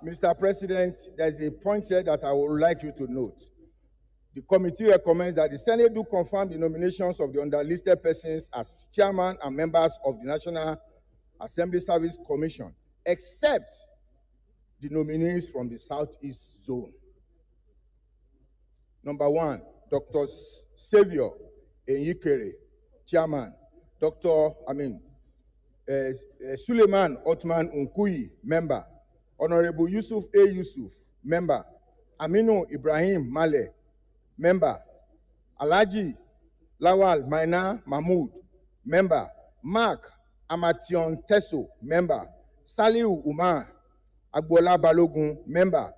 Mr. President, there's a point here that I would like you to note. The committee recommends that the Senate do confirm the nominations of the underlisted persons as chairman and members of the National Assembly Service Commission, except the nominees from the Southeast Zone. Number 1, Dr. Savior Enyikere, chairman. Suleiman Otman Unkuyi, member. Honorable Yusuf A. Yusuf, member. Aminu Ibrahim Male, member. Alhaji Lawal Maina Mahmood, member. Mark Amation Teso, member. Saliu Umar Agbola Balogun, member.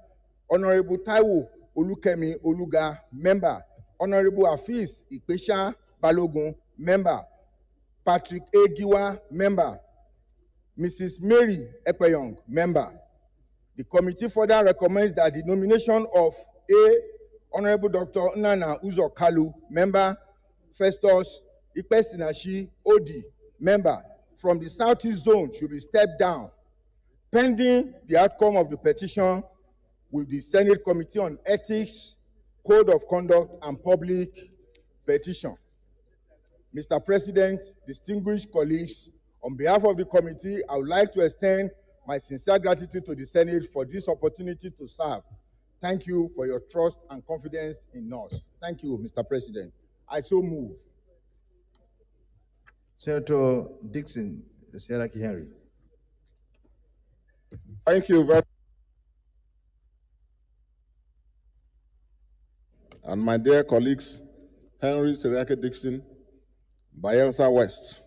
Honorable Taiwo Olukemi Oluga, member. Honorable Hafiz Ipesha Balogun, member. Patrick A. Giwa, member. Mrs. Mary Ekpeyong, member. The committee further recommends that the nomination of A. Honorable Dr. Nana Uzo Kalu, member. Festus Ipesinashi Odi, member, from the Southeast Zone should be stepped down, pending the outcome of the petition with the Senate Committee on Ethics, Code of Conduct, and Public Petition. Mr. President, distinguished colleagues, on behalf of the committee, I would like to extend my sincere gratitude to the Senate for this opportunity to serve. Thank you for your trust and confidence in us. Thank you, Mr. President. I so move. Senator Dixon, Seraki Henry. Thank you very much. And my dear colleagues, Henry Seraki Dixon, Bayelsa West.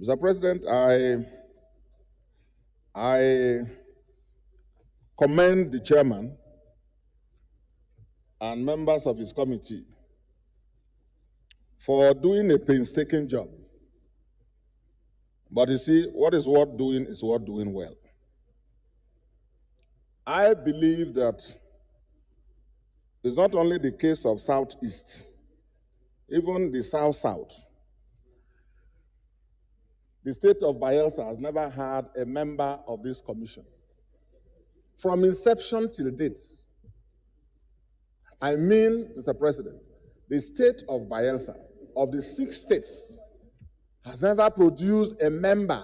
Mr. President, I commend the chairman and members of his committee for doing a painstaking job. But you see, what is worth doing is worth doing well. I believe that it's not only the case of Southeast, even the South-South. The state of Bayelsa has never had a member of this commission. from inception till date, I mean, Mr. President, the state of Bayelsa, of the 6 states, has never produced a member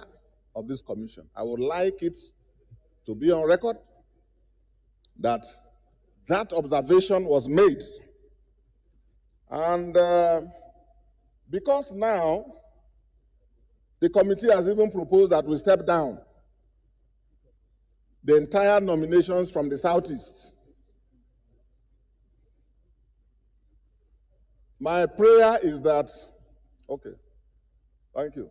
of this commission. I would like it to be on record that that observation was made. And because now the committee has even proposed that we step down the entire nominations from the Southeast, my prayer is that, okay, thank you.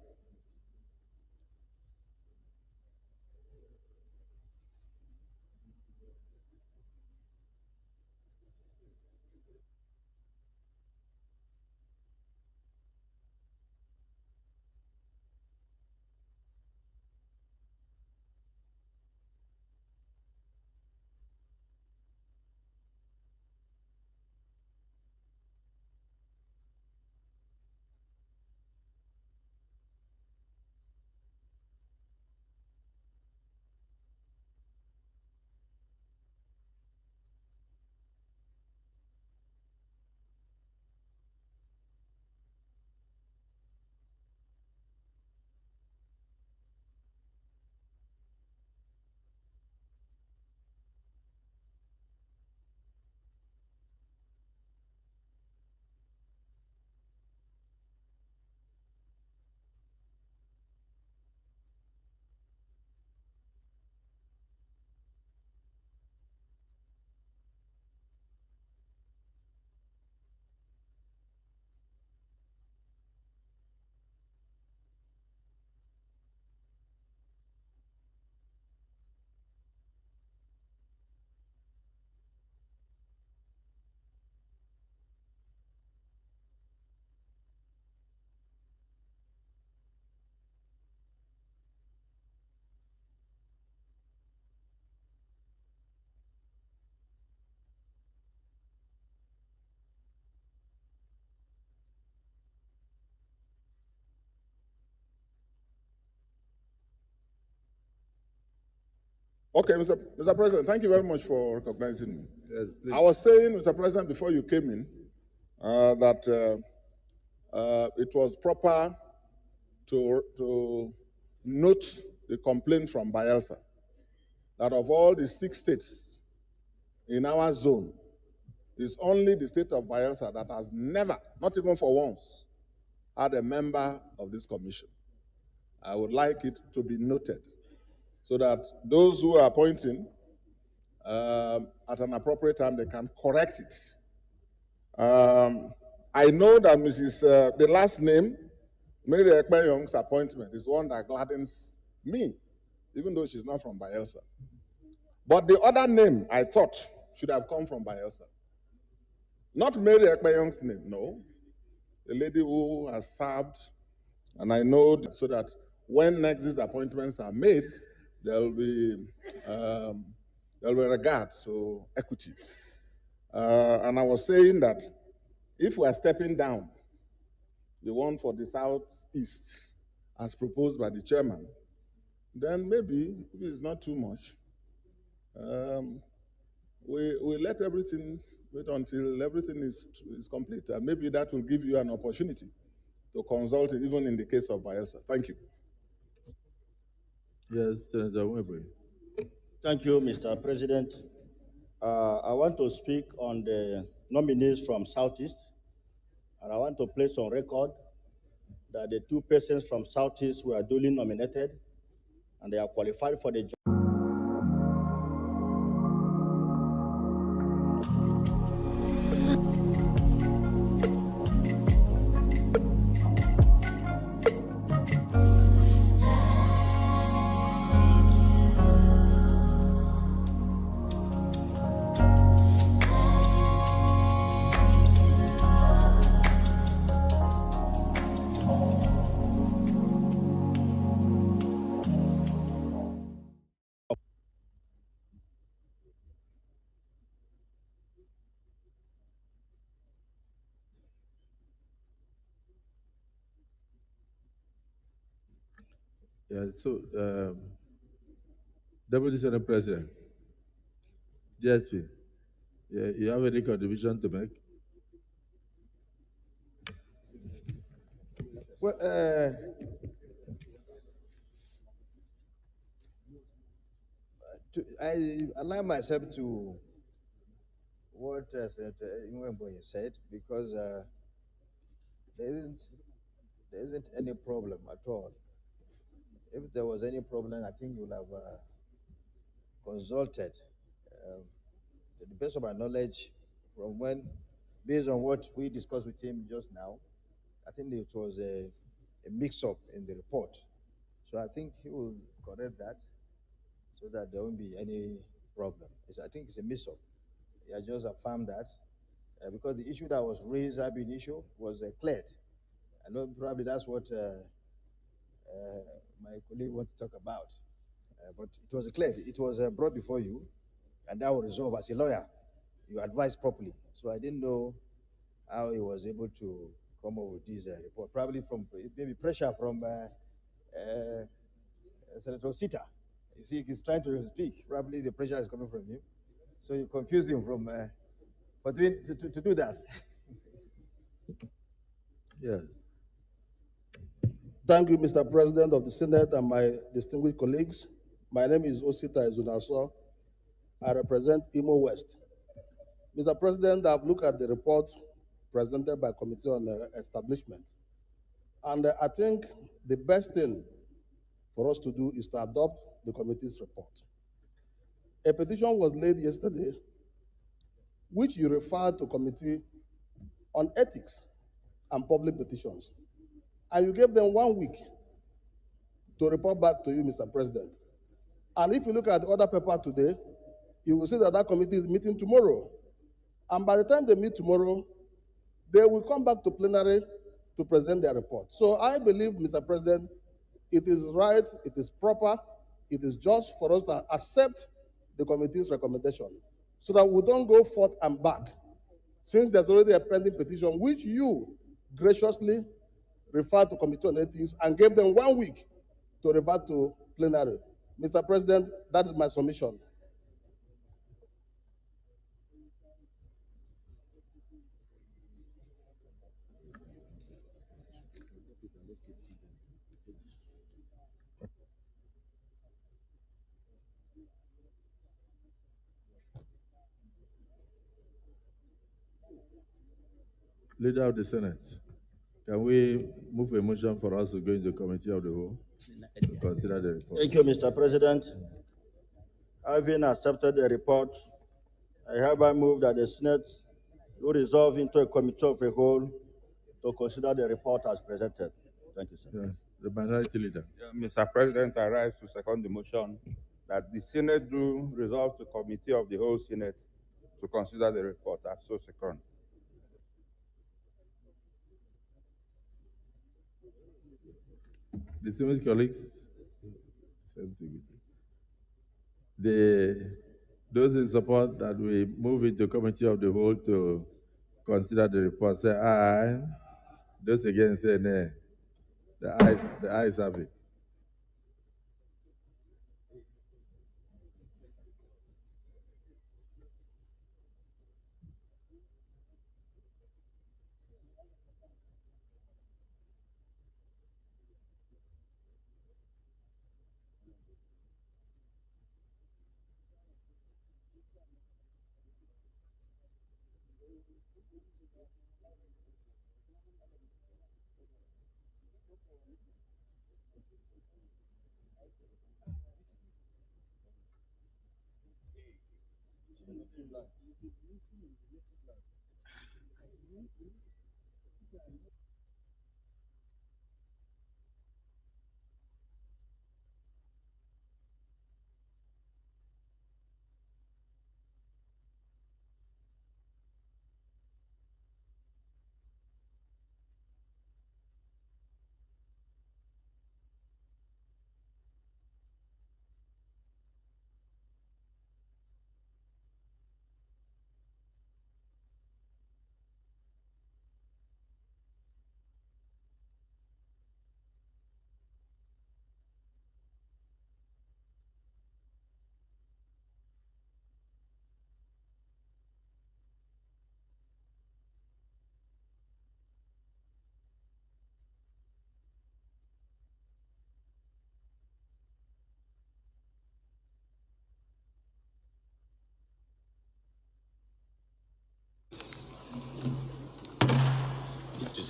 Okay, Mr. President, thank you very much for recognizing me. Yes, please. I was saying, Mr. President, before you came in, that it was proper to note the complaint from Bayelsa that of all the 6 states in our zone, it's only the state of Bayelsa that has never, not even for once, had a member of this commission. I would like it to be noted so that those who are appointing at an appropriate time, they can correct it. I know that the last name, Mary Ekpeyong's appointment, is one that gladdens me, even though she's not from Bayelsa. But the other name, I thought, should have come from Bayelsa. Not Mary Ekpeyong's name, no. The lady who has served, and I know that, so that when next these appointments are made, there will be regard to equity. And I was saying that if we are stepping down the one for the Southeast as proposed by the chairman, then maybe if it's not too much, we let everything wait until everything is complete. And maybe that will give you an opportunity to consult it, even in the case of Bayelsa. Thank you. Yes, Senator Weber. Thank you, Mr. President. I want to speak on the nominees from Southeast, and I want to place on record that the 2 persons from Southeast were duly nominated, and they are qualified for the job. Yeah, so, Deputy Senate President. DSP, you have any contribution to make? Well, I align myself to what Senator Nwemboye said because there isn't any problem at all. If there was any problem, I think you would have consulted. To the best of my knowledge, from when, based on what we discussed with him just now, I think it was a mix-up in the report. So I think he will correct that so that there won't be any problem. I think it's a mix-up. I just affirmed that because the issue that was raised, Ibom issue, was cleared. I know probably that's what my colleague wants to talk about. But it was cleared. It was brought before you, and that will resolve. As a lawyer, you advised properly. So I didn't know how he was able to come up with this report. Probably from maybe pressure from Senator Sita. You see, he's trying to speak. Probably the pressure is coming from him. So you confuse him from to do that. Yes. Thank you, Mr. President of the Senate and my distinguished colleagues. My name is Osita Ezunaso. I represent Imo West. Mr. President, I've looked at the report presented by Committee on Establishment. And I think the best thing for us to do is to adopt the committee's report. A petition was laid yesterday, which you referred to Committee on Ethics and Public Petitions. And you gave them 1 week to report back to you, Mr. President. And if you look at the other paper today, you will see that that committee is meeting tomorrow. And by the time they meet tomorrow, they will come back to plenary to present their report. So I believe, Mr. President, it is right, it is proper, it is just for us to accept the committee's recommendation so that we don't go forth and back, since there's already a pending petition, which you graciously referred to Committee on Ethics and gave them 1 week to revert to plenary. Mr. President, that is my submission. Leader of the Senate, can we move a motion for us to go into Committee of the Whole to consider the report? Thank you, Mr. President. Having accepted the report, I hereby move that the Senate will resolve into a Committee of the Whole to consider the report as presented. Thank you, sir. Yes, the minority leader. Mr. President, I rise to second the motion that the Senate do resolve to Committee of the Whole Senate to consider the report. I so second. Distinguished colleagues, those in support that we move into Committee of the Whole to consider the report say aye. Those against say nay. The ayes have it.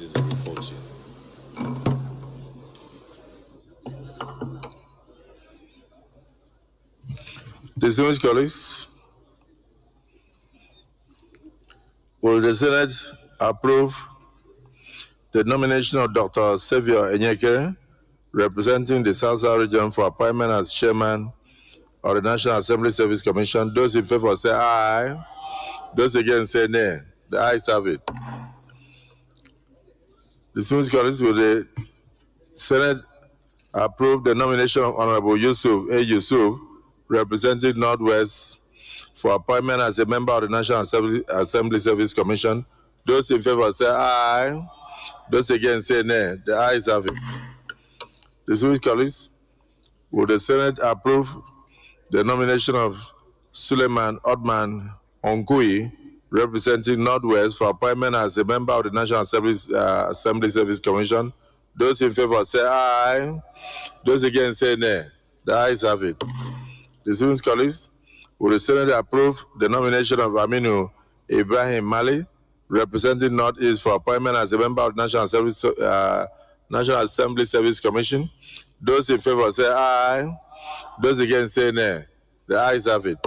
This is the report here. Distinguished colleagues, will the Senate approve the nomination of Dr. Xavier Enyekere, representing the South South region, for appointment as chairman of the National Assembly Service Commission? Those in favor say aye. Those against say nay. The ayes have it. Distinguished colleagues, will the Senate approve the nomination of Honorable Yusuf A. Yusuf, representing Northwest, for appointment as a member of the National Assembly Service Commission? Those in favor say aye. Those against say nay. The ayes have it. Distinguished colleagues, will the Senate approve the nomination of Suleiman Odman Onkui, representing Northwest, for appointment as a member of the National Assembly Service Commission? Those in favor say aye. Those against say nay. The ayes have it. Distinguished colleagues, will the Senate approve the nomination of Aminu Ibrahim Mali, representing Northeast, for appointment as a member of the National Assembly Service Commission? Those in favor say aye. Those against say nay. The ayes have it.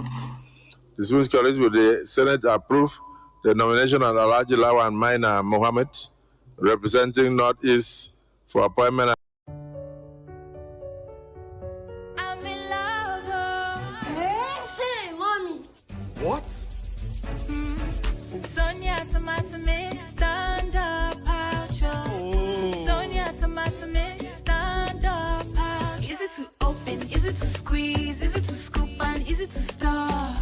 Distinguished colleagues, will the Senate approve the nomination of Alhaji Lawan Maina Mohammed, representing Northeast, for appointment? Hey, mommy. What? Sonia tomato mix, stand up, pouch. Sonia tomato mix, stand up, pouch. Is it to open? Is it to squeeze? Is it to scoop? And is it to stir?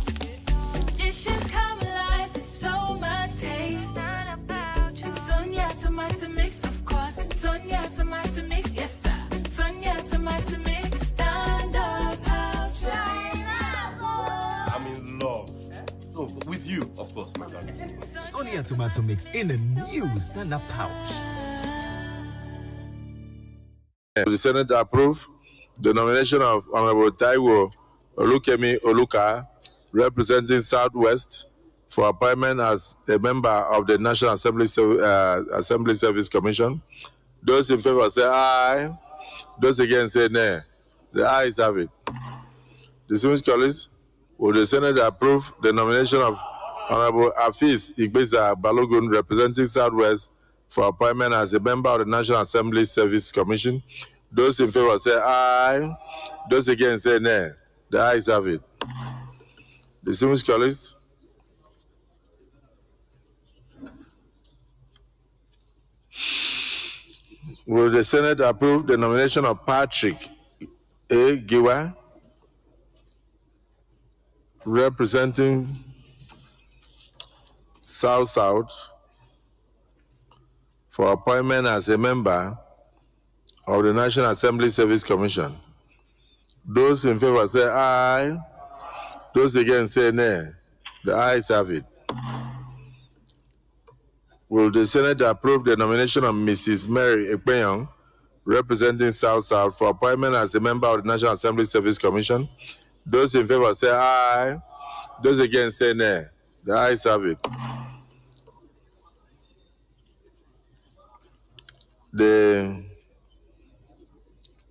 Dishes come alive with so much taste. Stand up, pouch. Sonia tomato mix, of course. Sonia tomato mix, yes sir. Sonia tomato mix, stand up, pouch. I'm in love. Oh, with you, of course, my son. Sonia tomato mix in a new stand-up pouch. The Senate approve the nomination of Honorable Taiwo Olukemi Oluka, representing Southwest, for appointment as a member of the National Assembly Service Commission. Those in favor say aye. Those against say nay. The ayes have it. Distinguished colleagues, will the Senate approve the nomination of Honorable Afis Igbeza Balogun, representing Southwest, for appointment as a member of the National Assembly Service Commission? Those in favor say aye. Those against say nay. The ayes have it. Distinguished colleagues, will the Senate approve the nomination of Patrick A. Giwa, representing South South, for appointment as a member of the National Assembly Service Commission? Those in favor say aye. Those against say nay. The ayes have it. Will the Senate approve the nomination of Mrs. Mary Ekpenyong, representing South South, for appointment as a member of the National Assembly Service Commission? Those in favor say aye. Those against say nay. The ayes have it. The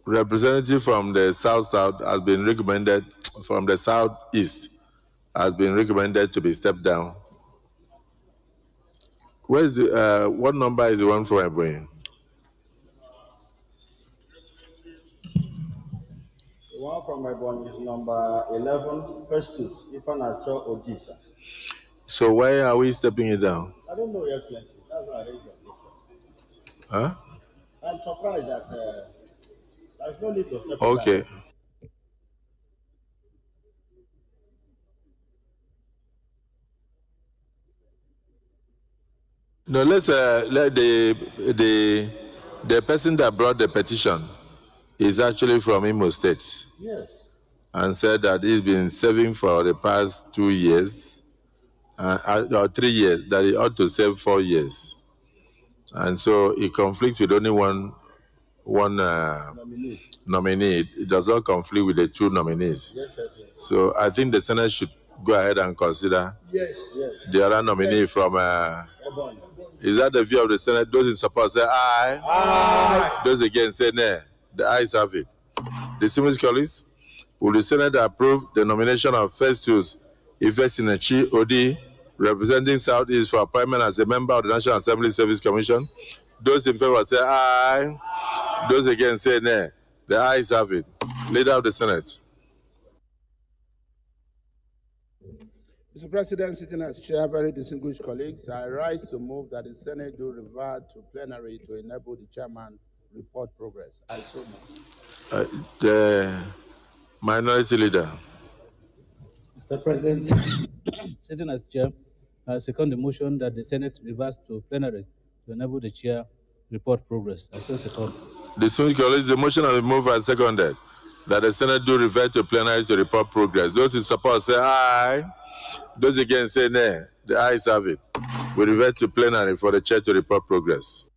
representative from the South has been recommended, from the Southeast has been recommended to be stepped down. Where is the, what number is the one from Ebonyi? The one from Ibom is number 11, Festus Ifanacho Odisa. So why are we stepping it down? I don't know, Your Excellency. That's why I raised the question. Huh? I'm surprised that there's no need to step it Okay. down. No, let's let the person that brought the petition is actually from Imo State. Yes. And said that he's been serving for the past 2 years, or 3 years, that he ought to serve 4 years. And so he conflicts with only one nominee. It does not conflict with the two nominees. Yes. So I think the Senate should go ahead and consider Yes. the other nominee from Is that the view of the Senate? Those in support say aye. Aye. Those against say nay. The ayes have it. Distinguished colleagues, will the Senate approve the nomination of Festus Ifesinachi Odi, representing Southeast, for appointment as a member of the National Assembly Service Commission? Those in favor say aye. Those against say nay. The ayes have it. Leader of the Senate. Mr. President, sitting as chair, very distinguished colleagues, I rise to move that the Senate do revert to plenary to enable the chairman report progress. I so move. The minority leader. Mr. President, sitting as chair, I second the motion that the Senate reverse to plenary to enable the chair report progress. I so second. Distinguished colleagues, the motion has been moved and seconded that the Senate do revert to plenary to report progress. Those in support say aye. Those against say nay. The ayes have it. We revert to plenary for the chair to report progress.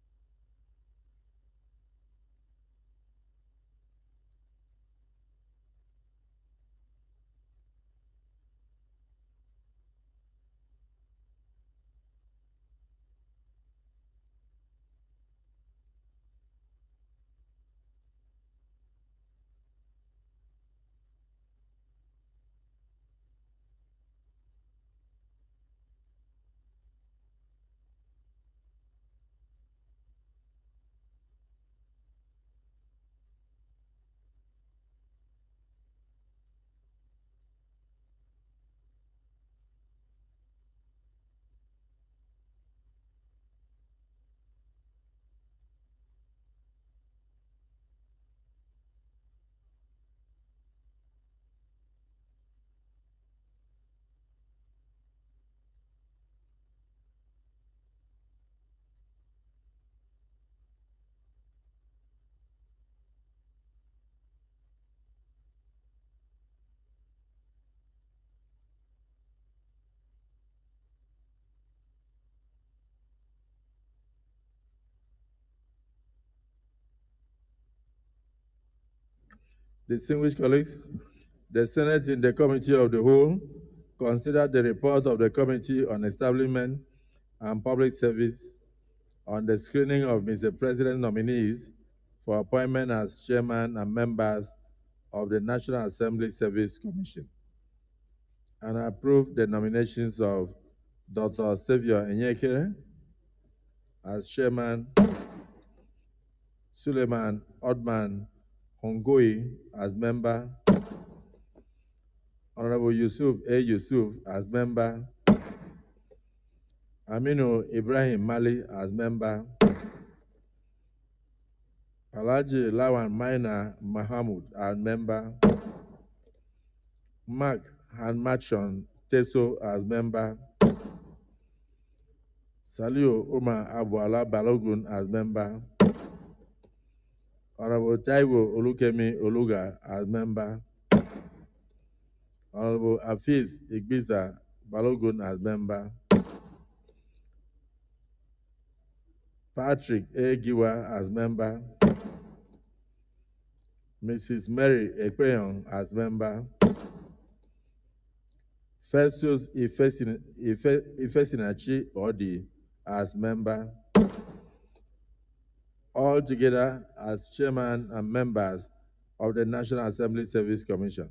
Distinguished colleagues, the Senate in the Committee of the Whole considered the report of the Committee on Establishment and Public Service on the screening of Mr. President nominees for appointment as chairman and members of the National Assembly Service Commission, and approved the nominations of Dr. Xavier Enyekere as chairman, Suleiman Odman Hongoi as member, Honorable Yusuf A. Yusuf as member, Aminu Ibrahim Mali as member, Alhaji Lawan Maina Mahamud as member, Mark Hanmachon Teso as member, Saliu Umar Abuala Balogun as member, Honorable Taiwo Olukemi Oluga as member, Honorable Afiz Igbiza Balogun as member, Patrick A. Giwa as member, Mrs. Mary Ekpeyon as member, Festus Ifesinachi Odi as member, all together as chairman and members of the National Assembly Service Commission.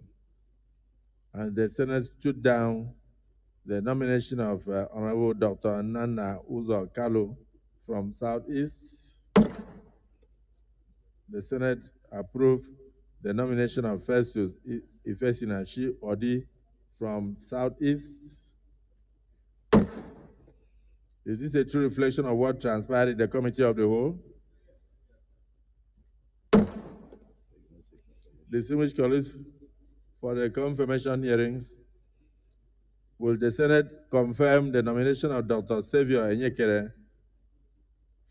And the Senate stood down the nomination of Honorable Dr. Nana Uzo Kalu from Southeast. The Senate approved the nomination of Festus Ifesinachi Odi from Southeast. Is this a true reflection of what transpired in the Committee of the Whole? Distinguished colleagues, for the confirmation hearings, will the Senate confirm the nomination of Dr. Xavier Enyekere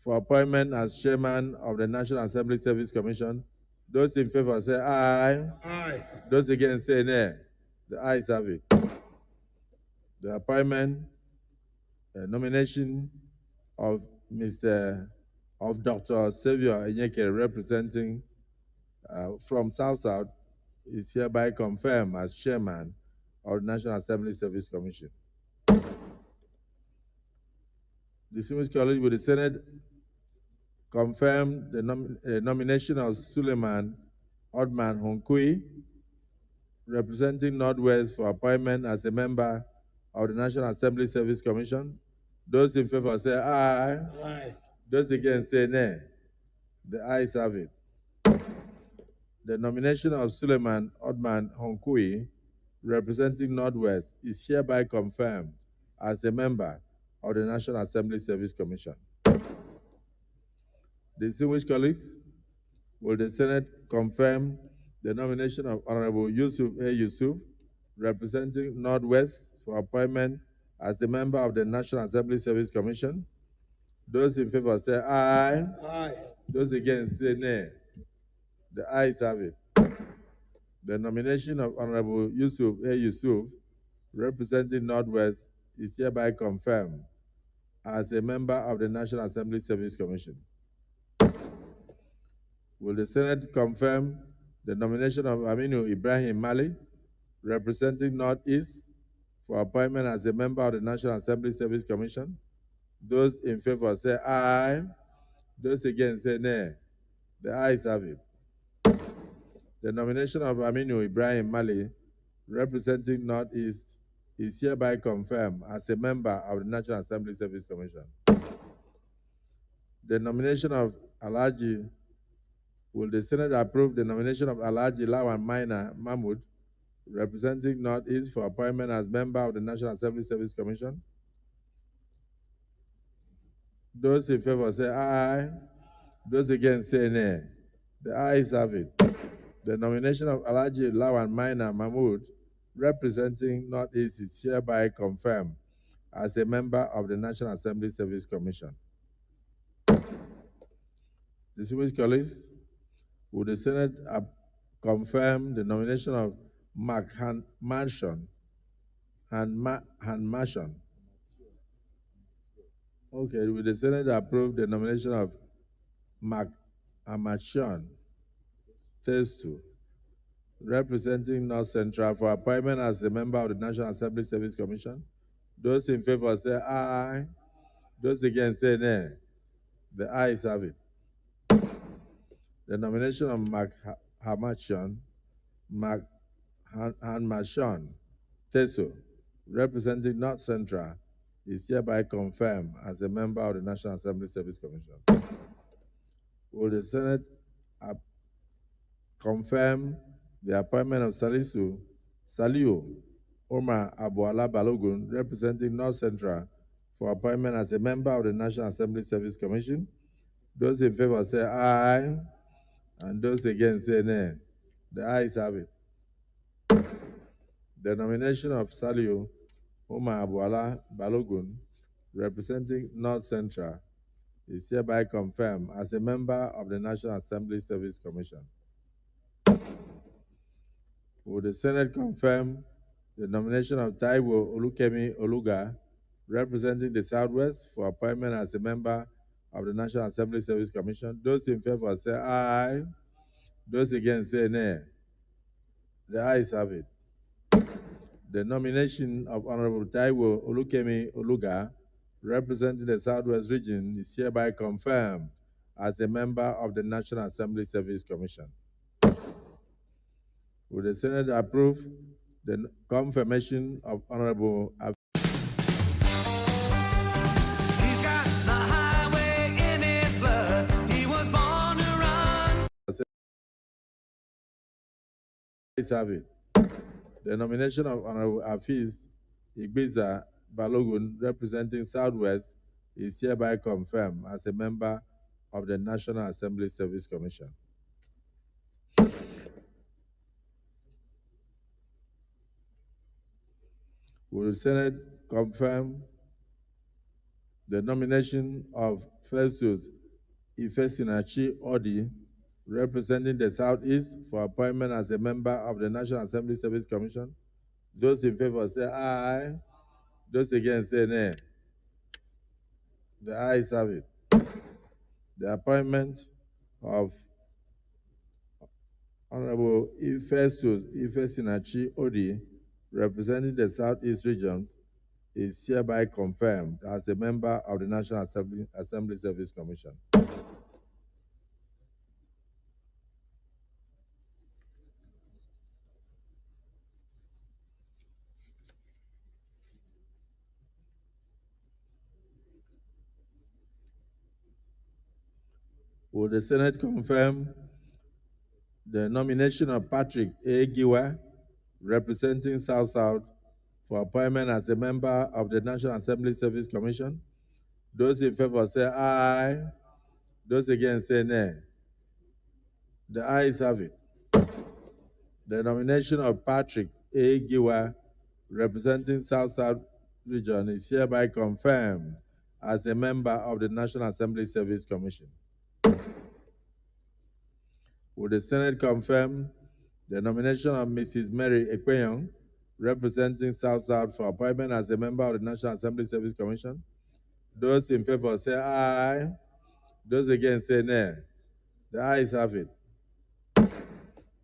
for appointment as chairman of the National Assembly Service Commission? Those in favor say aye. Aye. Those against say nay. The ayes have it. The appointment, nomination of Dr. Xavier Enyekere representing from South is hereby confirmed as chairman of the National Assembly Service Commission. Distinguished colleagues, will the Senate confirm the nomination of Suleiman Odman Honkui, representing Northwest, for appointment as a member of the National Assembly Service Commission? Those in favor say aye. Aye. Those against say nay. The ayes have it. The nomination of Suleiman Odman Honkui, representing Northwest, is hereby confirmed as a member of the National Assembly Service Commission. Distinguished colleagues, will the Senate confirm the nomination of Honorable Yusuf A. Yusuf, representing Northwest, for appointment as a member of the National Assembly Service Commission? Those in favor say aye. Aye. Those against say nay. The ayes have it. The nomination of Honorable Yusuf A. Yusuf, representing Northwest, is hereby confirmed as a member of the National Assembly Service Commission. Will the Senate confirm the nomination of Aminu Ibrahim Mali, representing Northeast, for appointment as a member of the National Assembly Service Commission? Those in favor say aye. Those against say nay. The ayes have it. The nomination of Aminu Ibrahim Mali, representing Northeast, is hereby confirmed as a member of the National Assembly Service Commission. The nomination of Alhaji, will the Senate approve the nomination of Alhaji Lawan Maina Mahmoud, representing Northeast, for appointment as member of the National Assembly Service Commission? Those in favor say aye. Those against say nay. The ayes have it. The nomination of Alhaji Lawan Maina Mahmoud, representing Northeast, is hereby confirmed as a member of the National Assembly Service Commission. Distinguished colleagues, will the Senate confirm the nomination of Mark Hanmashon? Okay, will the Senate approve the nomination of Mark Amachon Testu, representing North Central, for appointment as a member of the National Assembly Service Commission? Those in favor say aye. Those against say nay. The ayes have it. The nomination of Mark Hanmashon Teso, representing North Central, is hereby confirmed as a member of the National Assembly Service Commission. Will the Senate confirm the appointment of Saliu Omar Abuala Balogun, representing North Central, for appointment as a member of the National Assembly Service Commission? Those in favor say aye, and those against say nay. The ayes have it. The nomination of Saliu Omar Abuala Balogun, representing North Central, is hereby confirmed as a member of the National Assembly Service Commission. Will the Senate confirm the nomination of Taiwo Olukemi Oluga, representing the Southwest, for appointment as a member of the National Assembly Service Commission? Those in favor say aye. Those against say nay. The ayes have it. The nomination of Honorable Taiwo Olukemi Oluga, representing the Southwest region, is hereby confirmed as a member of the National Assembly Service Commission. Will the Senate approve the confirmation of Honorable He's got the highway in his blood. He was born to run. have it. The nomination of Honorable Afiz Igbiza Balogun, representing Southwest, is hereby confirmed as a member of the National Assembly Service Commission. Will the Senate confirm the nomination of Festus Ifesinachi Odi, representing the Southeast, for appointment as a member of the National Assembly Service Commission? Those in favor say aye. Those against say nay. The ayes have it. The appointment of Honorable Festus Ifesinachi Odi, representing the Southeast region, is hereby confirmed as a member of the National Assembly Service Commission. Will the Senate confirm the nomination of Patrick A. Giwa, representing South-South, for appointment as a member of the National Assembly Service Commission? Those in favor say aye. Those against say nay. The ayes have it. The nomination of Patrick A. Giwa, representing South-South region, is hereby confirmed as a member of the National Assembly Service Commission. Will the Senate confirm the nomination of Mrs. Mary Ekpenyong, representing South-South, for appointment as a member of the National Assembly Service Commission? Those in favor say aye. Those against say nay. The ayes have it.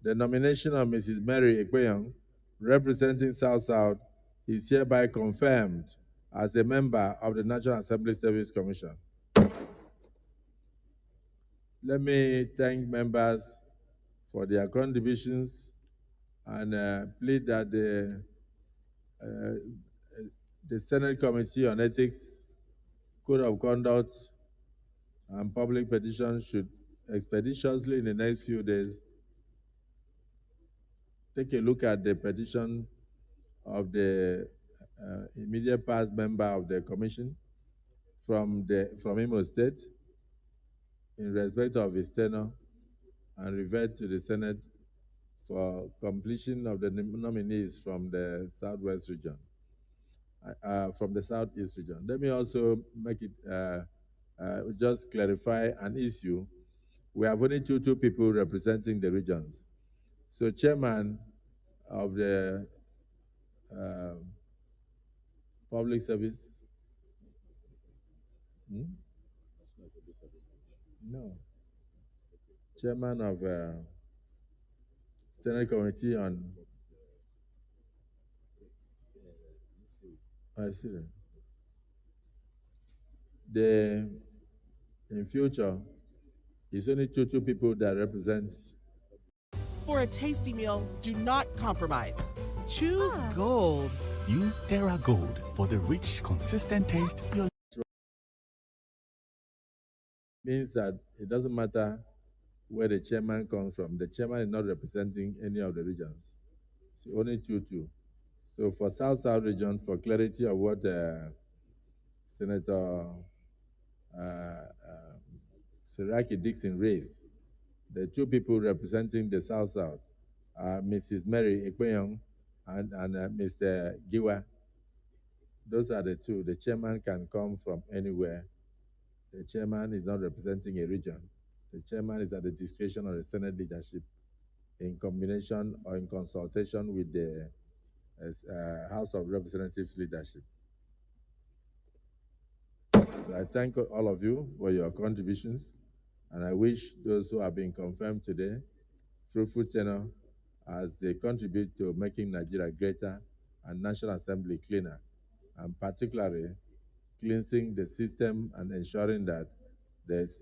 The nomination of Mrs. Mary Ekpenyong, representing South-South, is hereby confirmed as a member of the National Assembly Service Commission. Let me thank members for their contributions and plead that the Senate Committee on Ethics, Code of Conduct, and Public Petitions should expeditiously in the next few days take a look at the petition of the immediate past member of the commission from Imo State in respect of his tenure and revert to the Senate for completion of the nominees from the Southwest region, from the Southeast region. Let me also make it, just clarify an issue. We have only two people representing the regions. So chairman of the public service, no, chairman of Senate Committee on, I see that. In future, it's only two people that represent. For a tasty meal, do not compromise. Choose Gold. Use Terra Gold for the rich, consistent taste you're Means that it doesn't matter where the chairman comes from. The chairman is not representing any of the regions. It's only two. So for South-South region, for clarity of what Senator Siraki Dixon raised, the two people representing the South-South are Mrs. Mary Ekpenyong and Mr. Giwa. Those are the two. The chairman can come from anywhere. The chairman is not representing a region. The chairman is at the discretion of the Senate leadership in combination or in consultation with the House of Representatives leadership. So I thank all of you for your contributions, and I wish those who have been confirmed today fruitful tenure as they contribute to making Nigeria greater and National Assembly cleaner, and particularly cleansing the system and ensuring that the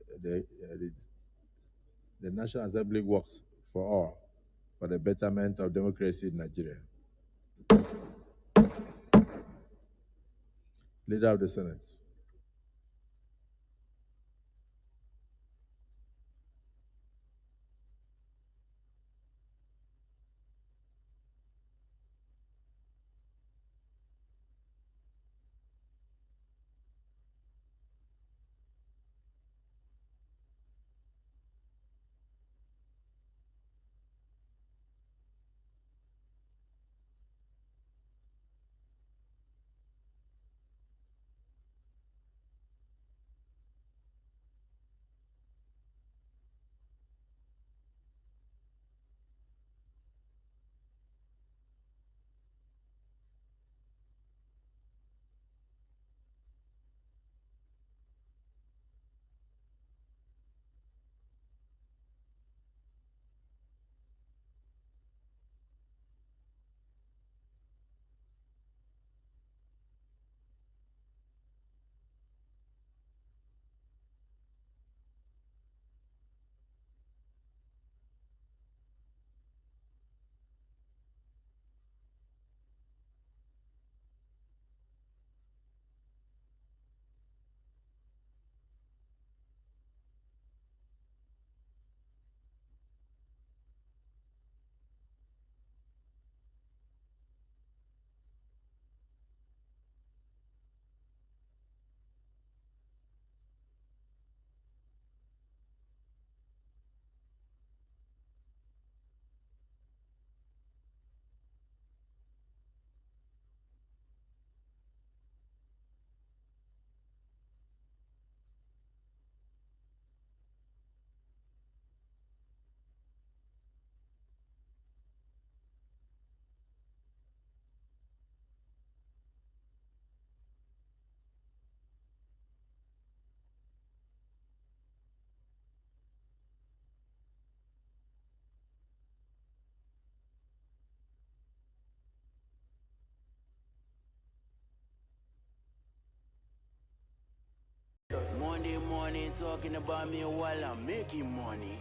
National Assembly works for all, for the betterment of democracy in Nigeria. Leader of the Senate. Monday morning talking about me while I'm making money.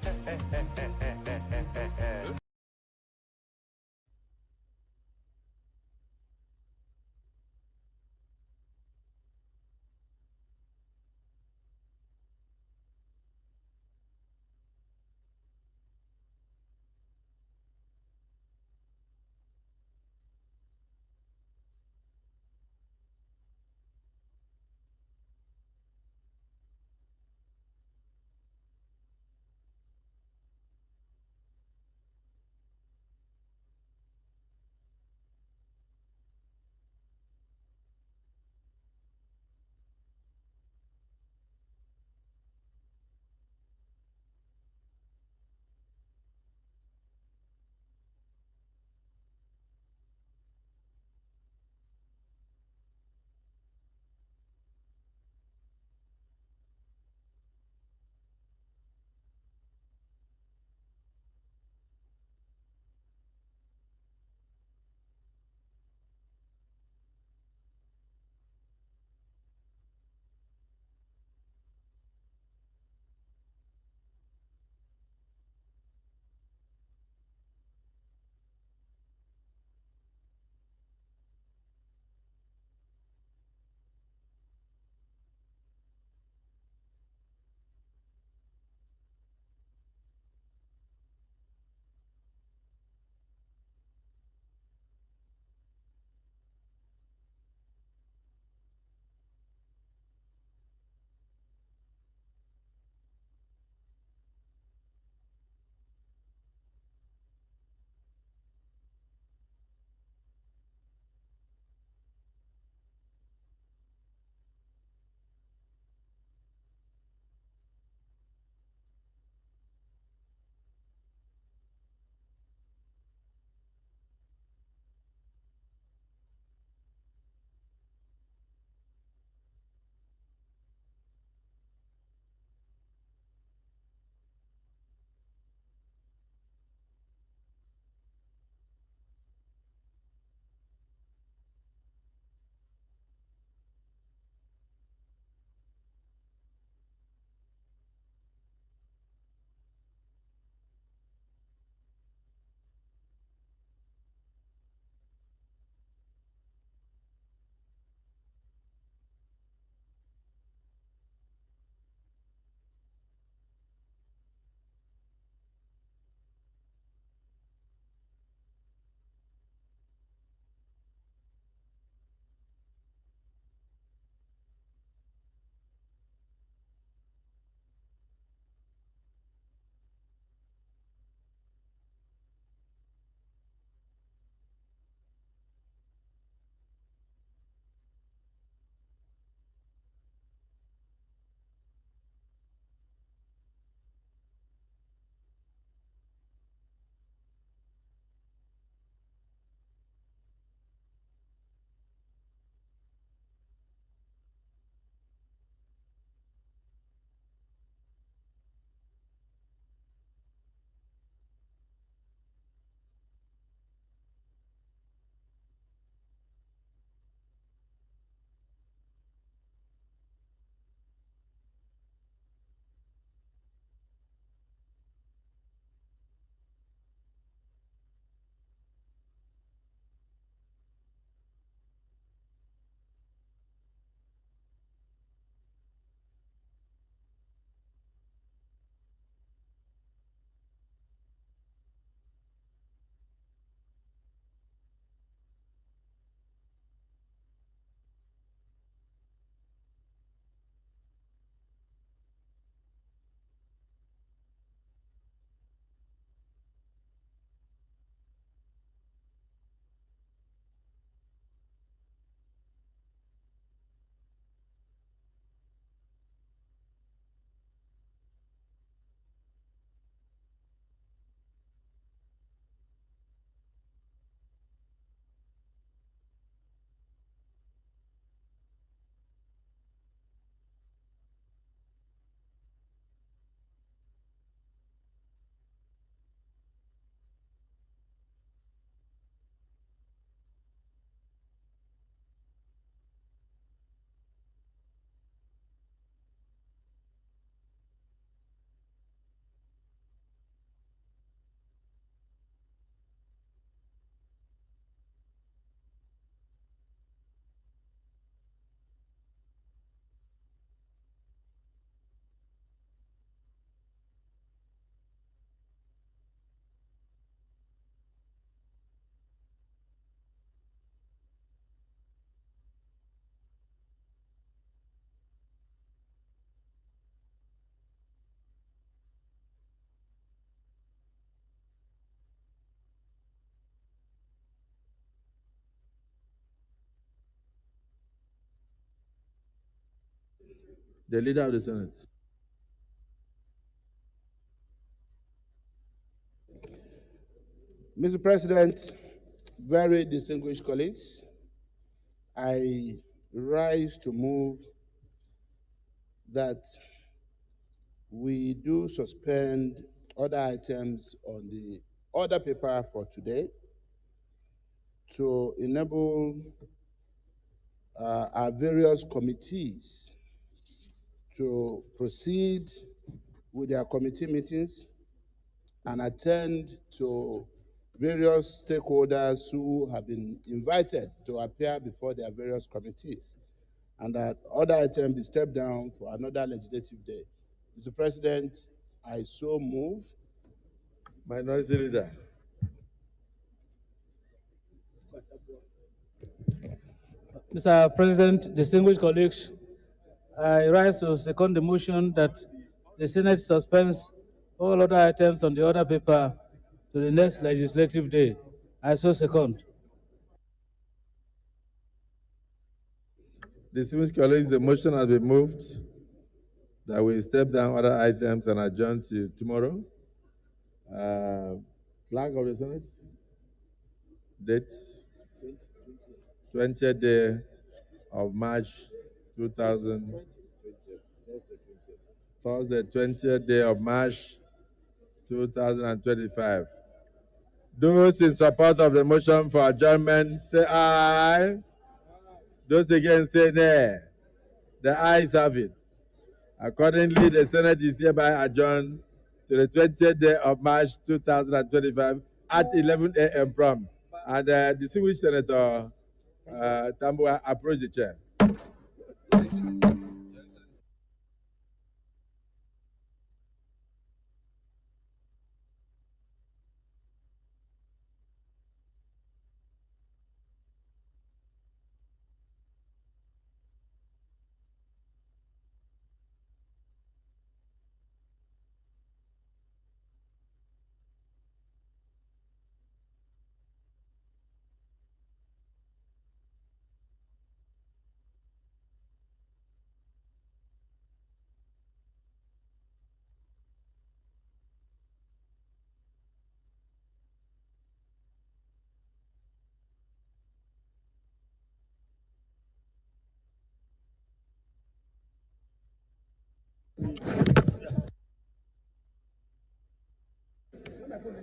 The Leader of the Senate. Mr. President, very distinguished colleagues, I rise to move that we do suspend other items on the order paper for today to enable our various committees to proceed with their committee meetings and attend to various stakeholders who have been invited to appear before their various committees, and that other item be stepped down for another legislative day. Mr. President, I so move. Minority Leader. Mr. President, distinguished colleagues, I rise to second the motion that the Senate suspends all other items on the order paper to the next legislative day. I so second. Distinguished colleagues, the motion has been moved that we step down other items and adjourn to tomorrow. Flag of the Senate. Date 20th day of March 2000. Thursday, 20th day of March 2025. Those in support of the motion for adjournment, say aye. Those against, say nay. The ayes have it. Accordingly, the Senate is hereby adjourned to the 20th day of March 2025 at 11 a.m. prompt. And the distinguished Senator Tambua approach the chair.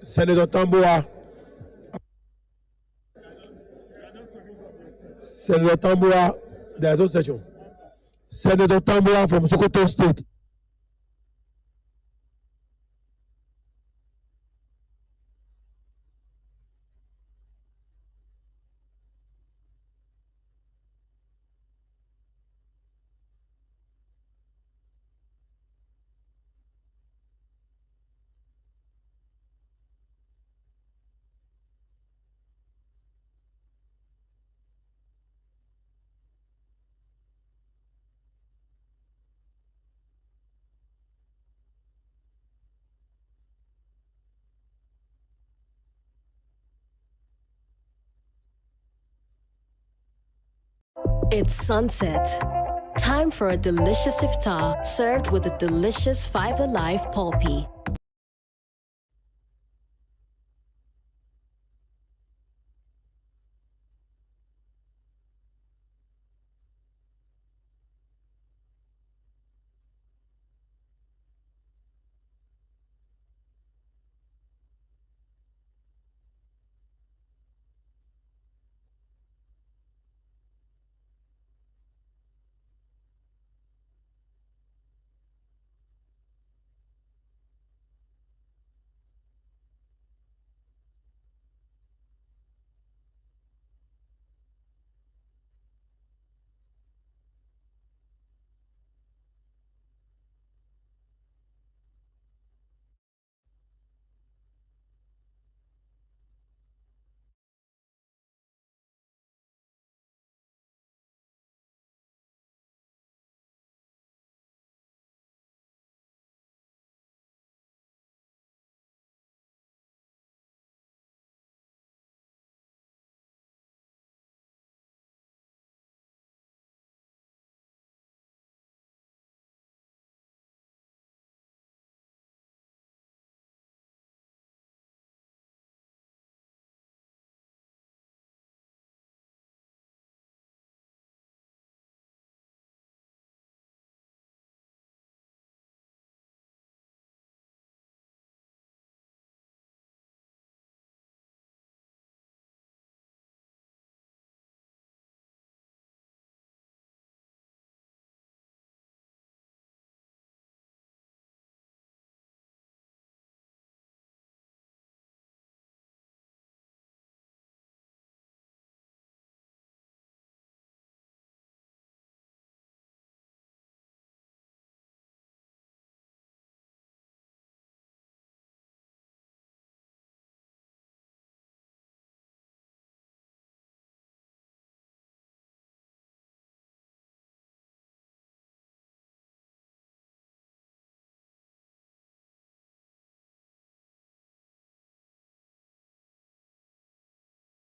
Senator Tambua. Senator Tambua, there is no session. Senator Tambua from Sokoto State. It's sunset. Time for a delicious iftar served with a delicious 5 Alive pulpy.